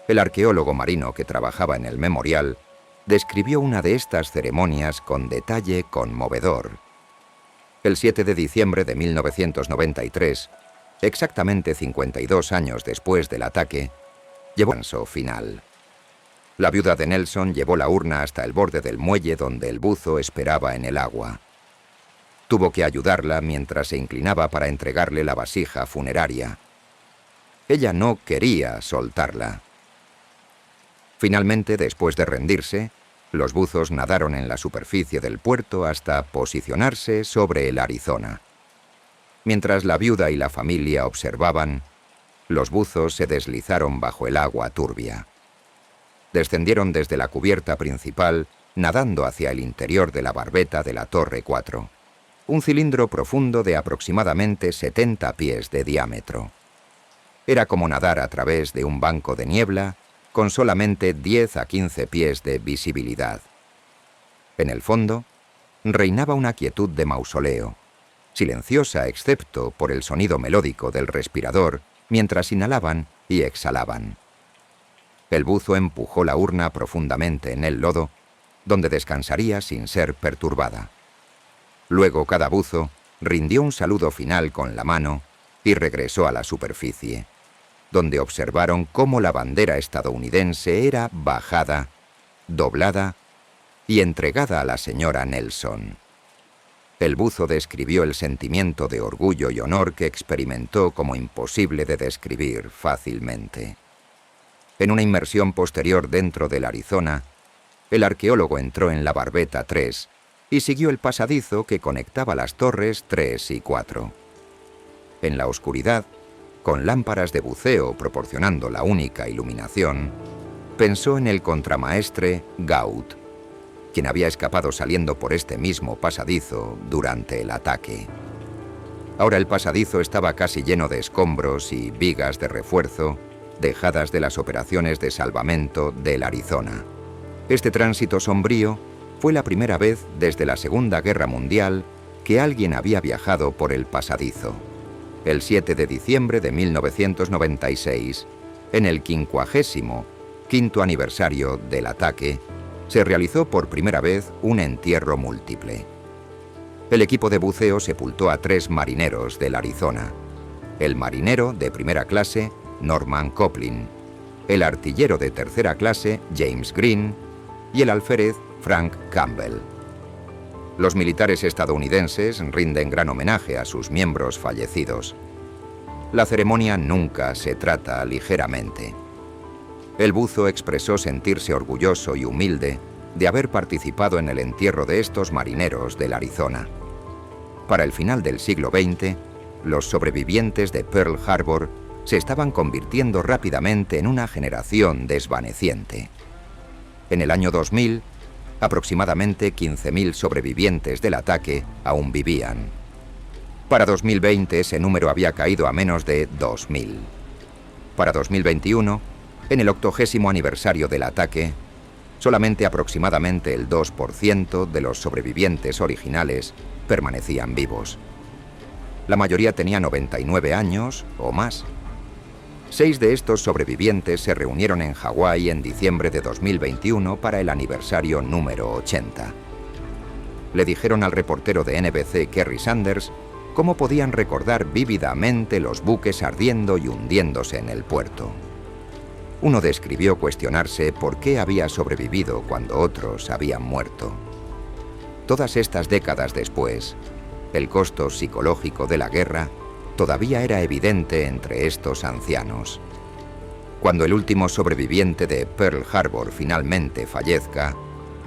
El arqueólogo marino que trabajaba en el memorial describió una de estas ceremonias con detalle conmovedor. El 7 de diciembre de 1993, exactamente 52 años después del ataque, llevó el descanso final. La viuda de Nelson llevó la urna hasta el borde del muelle donde el buzo esperaba en el agua. Tuvo que ayudarla mientras se inclinaba para entregarle la vasija funeraria. Ella no quería soltarla. Finalmente, después de rendirse, los buzos nadaron en la superficie del puerto hasta posicionarse sobre el Arizona. Mientras la viuda y la familia observaban, los buzos se deslizaron bajo el agua turbia. Descendieron desde la cubierta principal, nadando hacia el interior de la barbeta de la Torre 4, un cilindro profundo de aproximadamente 70 pies de diámetro. Era como nadar a través de un banco de niebla con solamente 10 a 15 pies de visibilidad. En el fondo, reinaba una quietud de mausoleo, silenciosa excepto por el sonido melódico del respirador mientras inhalaban y exhalaban. El buzo empujó la urna profundamente en el lodo, donde descansaría sin ser perturbada. Luego cada buzo rindió un saludo final con la mano y regresó a la superficie, donde observaron cómo la bandera estadounidense era bajada, doblada y entregada a la señora Nelson. El buzo describió el sentimiento de orgullo y honor que experimentó como imposible de describir fácilmente. En una inmersión posterior dentro del Arizona, el arqueólogo entró en la barbeta 3 y siguió el pasadizo que conectaba las torres 3 y 4. En la oscuridad, con lámparas de buceo proporcionando la única iluminación, pensó en el contramaestre Gaut, quien había escapado saliendo por este mismo pasadizo durante el ataque. Ahora el pasadizo estaba casi lleno de escombros y vigas de refuerzo dejadas de las operaciones de salvamento del Arizona. Este tránsito sombrío fue la primera vez desde la Segunda Guerra Mundial que alguien había viajado por el pasadizo. El 7 de diciembre de 1996, en el 55º aniversario del ataque, se realizó por primera vez un entierro múltiple. El equipo de buceo sepultó a 3 marineros del Arizona: el marinero de primera clase, Norman Coplin, el artillero de tercera clase, James Green, y el alférez, Frank Campbell. Los militares estadounidenses rinden gran homenaje a sus miembros fallecidos. La ceremonia nunca se trata ligeramente. El buzo expresó sentirse orgulloso y humilde de haber participado en el entierro de estos marineros del Arizona. Para el final del siglo XX, los sobrevivientes de Pearl Harbor se estaban convirtiendo rápidamente en una generación desvaneciente. En el año 2000, aproximadamente 15.000 sobrevivientes del ataque aún vivían. Para 2020 ese número había caído a menos de 2.000. Para 2021, en el 80º aniversario del ataque, solamente aproximadamente el 2% de los sobrevivientes originales permanecían vivos. La mayoría tenía 99 años o más. 6 de estos sobrevivientes se reunieron en Hawái en diciembre de 2021 para el aniversario número 80. le dijeron al reportero de NBC Kerry Sanders cómo podían recordar vívidamente los buques ardiendo y hundiéndose en el puerto. Uno describió cuestionarse por qué había sobrevivido cuando otros habían muerto. Todas estas décadas después, el costo psicológico de la guerra todavía era evidente entre estos ancianos. Cuando el último sobreviviente de Pearl Harbor finalmente fallezca,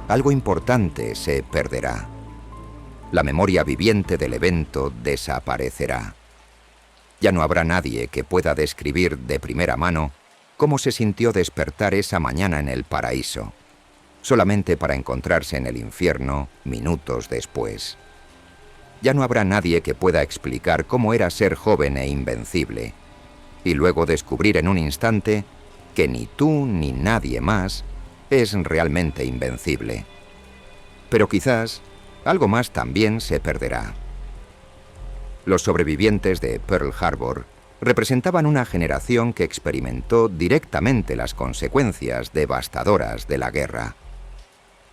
algo importante se perderá. La memoria viviente del evento desaparecerá. Ya no habrá nadie que pueda describir de primera mano cómo se sintió despertar esa mañana en el paraíso, solamente para encontrarse en el infierno minutos después. Ya no habrá nadie que pueda explicar cómo era ser joven e invencible, y luego descubrir en un instante que ni tú ni nadie más es realmente invencible. Pero quizás algo más también se perderá. Los sobrevivientes de Pearl Harbor representaban una generación que experimentó directamente las consecuencias devastadoras de la guerra.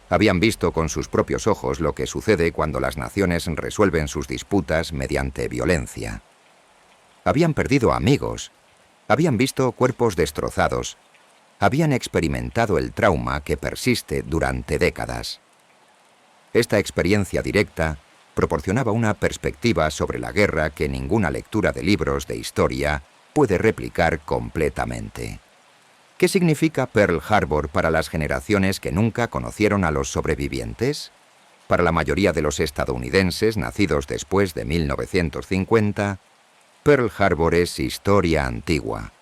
Habían visto con sus propios ojos lo que sucede cuando las naciones resuelven sus disputas mediante violencia. Habían perdido amigos, habían visto cuerpos destrozados, habían experimentado el trauma que persiste durante décadas. Esta experiencia directa proporcionaba una perspectiva sobre la guerra que ninguna lectura de libros de historia puede replicar completamente. ¿Qué significa Pearl Harbor para las generaciones que nunca conocieron a los sobrevivientes? Para la mayoría de los estadounidenses nacidos después de 1950, Pearl Harbor es historia antigua,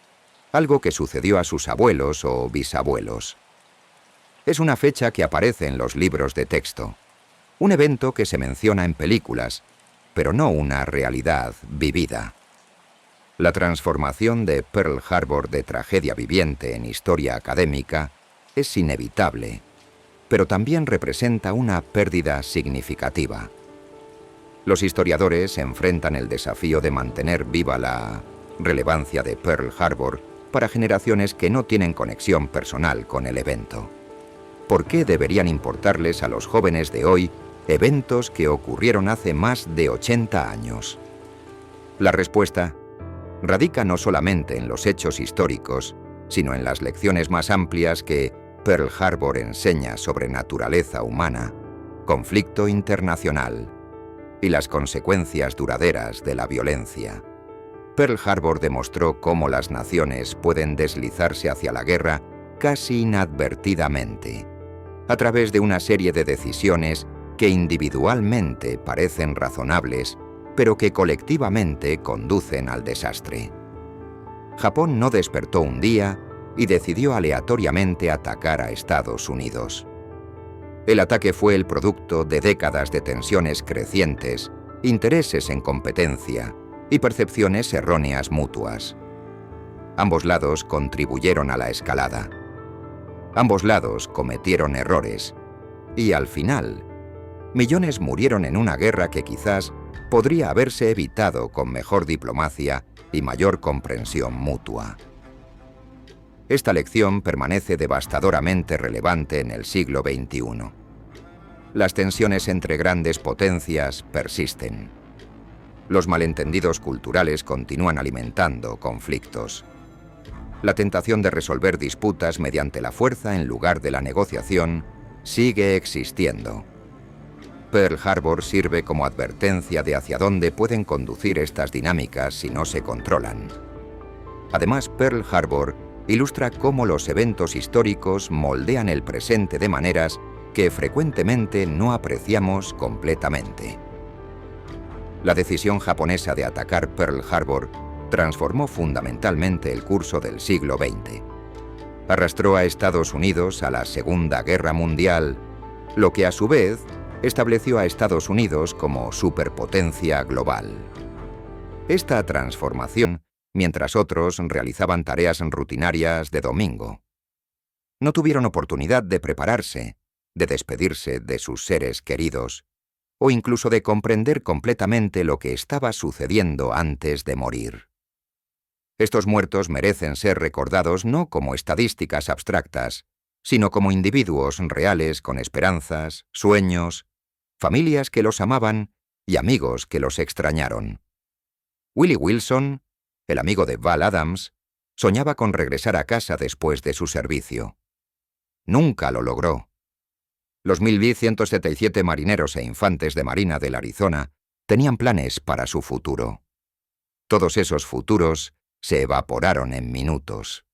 algo que sucedió a sus abuelos o bisabuelos. Es una fecha que aparece en los libros de texto, un evento que se menciona en películas, pero no una realidad vivida. La transformación de Pearl Harbor de tragedia viviente en historia académica es inevitable, pero también representa una pérdida significativa. Los historiadores enfrentan el desafío de mantener viva la relevancia de Pearl Harbor para generaciones que no tienen conexión personal con el evento. ¿Por qué deberían importarles a los jóvenes de hoy eventos que ocurrieron hace más de 80 años? La respuesta radica no solamente en los hechos históricos, sino en las lecciones más amplias que Pearl Harbor enseña sobre naturaleza humana, conflicto internacional y las consecuencias duraderas de la violencia. Pearl Harbor demostró cómo las naciones pueden deslizarse hacia la guerra casi inadvertidamente, a través de una serie de decisiones que individualmente parecen razonables, pero que colectivamente conducen al desastre. Japón no despertó un día y decidió aleatoriamente atacar a Estados Unidos. El ataque fue el producto de décadas de tensiones crecientes, intereses en competencia y percepciones erróneas mutuas. Ambos lados contribuyeron a la escalada. Ambos lados cometieron errores y, al final, millones murieron en una guerra que quizás podría haberse evitado con mejor diplomacia y mayor comprensión mutua. Esta lección permanece devastadoramente relevante en el siglo XXI. Las tensiones entre grandes potencias persisten. Los malentendidos culturales continúan alimentando conflictos. La tentación de resolver disputas mediante la fuerza en lugar de la negociación sigue existiendo. Pearl Harbor sirve como advertencia de hacia dónde pueden conducir estas dinámicas si no se controlan. Además, Pearl Harbor ilustra cómo los eventos históricos moldean el presente de maneras que frecuentemente no apreciamos completamente. La decisión japonesa de atacar Pearl Harbor transformó fundamentalmente el curso del siglo XX. Arrastró a Estados Unidos a la Segunda Guerra Mundial, lo que a su vez estableció a Estados Unidos como superpotencia global. Esta transformación, mientras otros realizaban tareas rutinarias de domingo. No tuvieron oportunidad de prepararse, de despedirse de sus seres queridos, o incluso de comprender completamente lo que estaba sucediendo antes de morir. Estos muertos merecen ser recordados no como estadísticas abstractas, sino como individuos reales con esperanzas, sueños, familias que los amaban y amigos que los extrañaron. Willie Wilson, el amigo de Val Adams, soñaba con regresar a casa después de su servicio. Nunca lo logró. Los 1177 marineros e infantes de marina del Arizona tenían planes para su futuro. Todos esos futuros se evaporaron en minutos.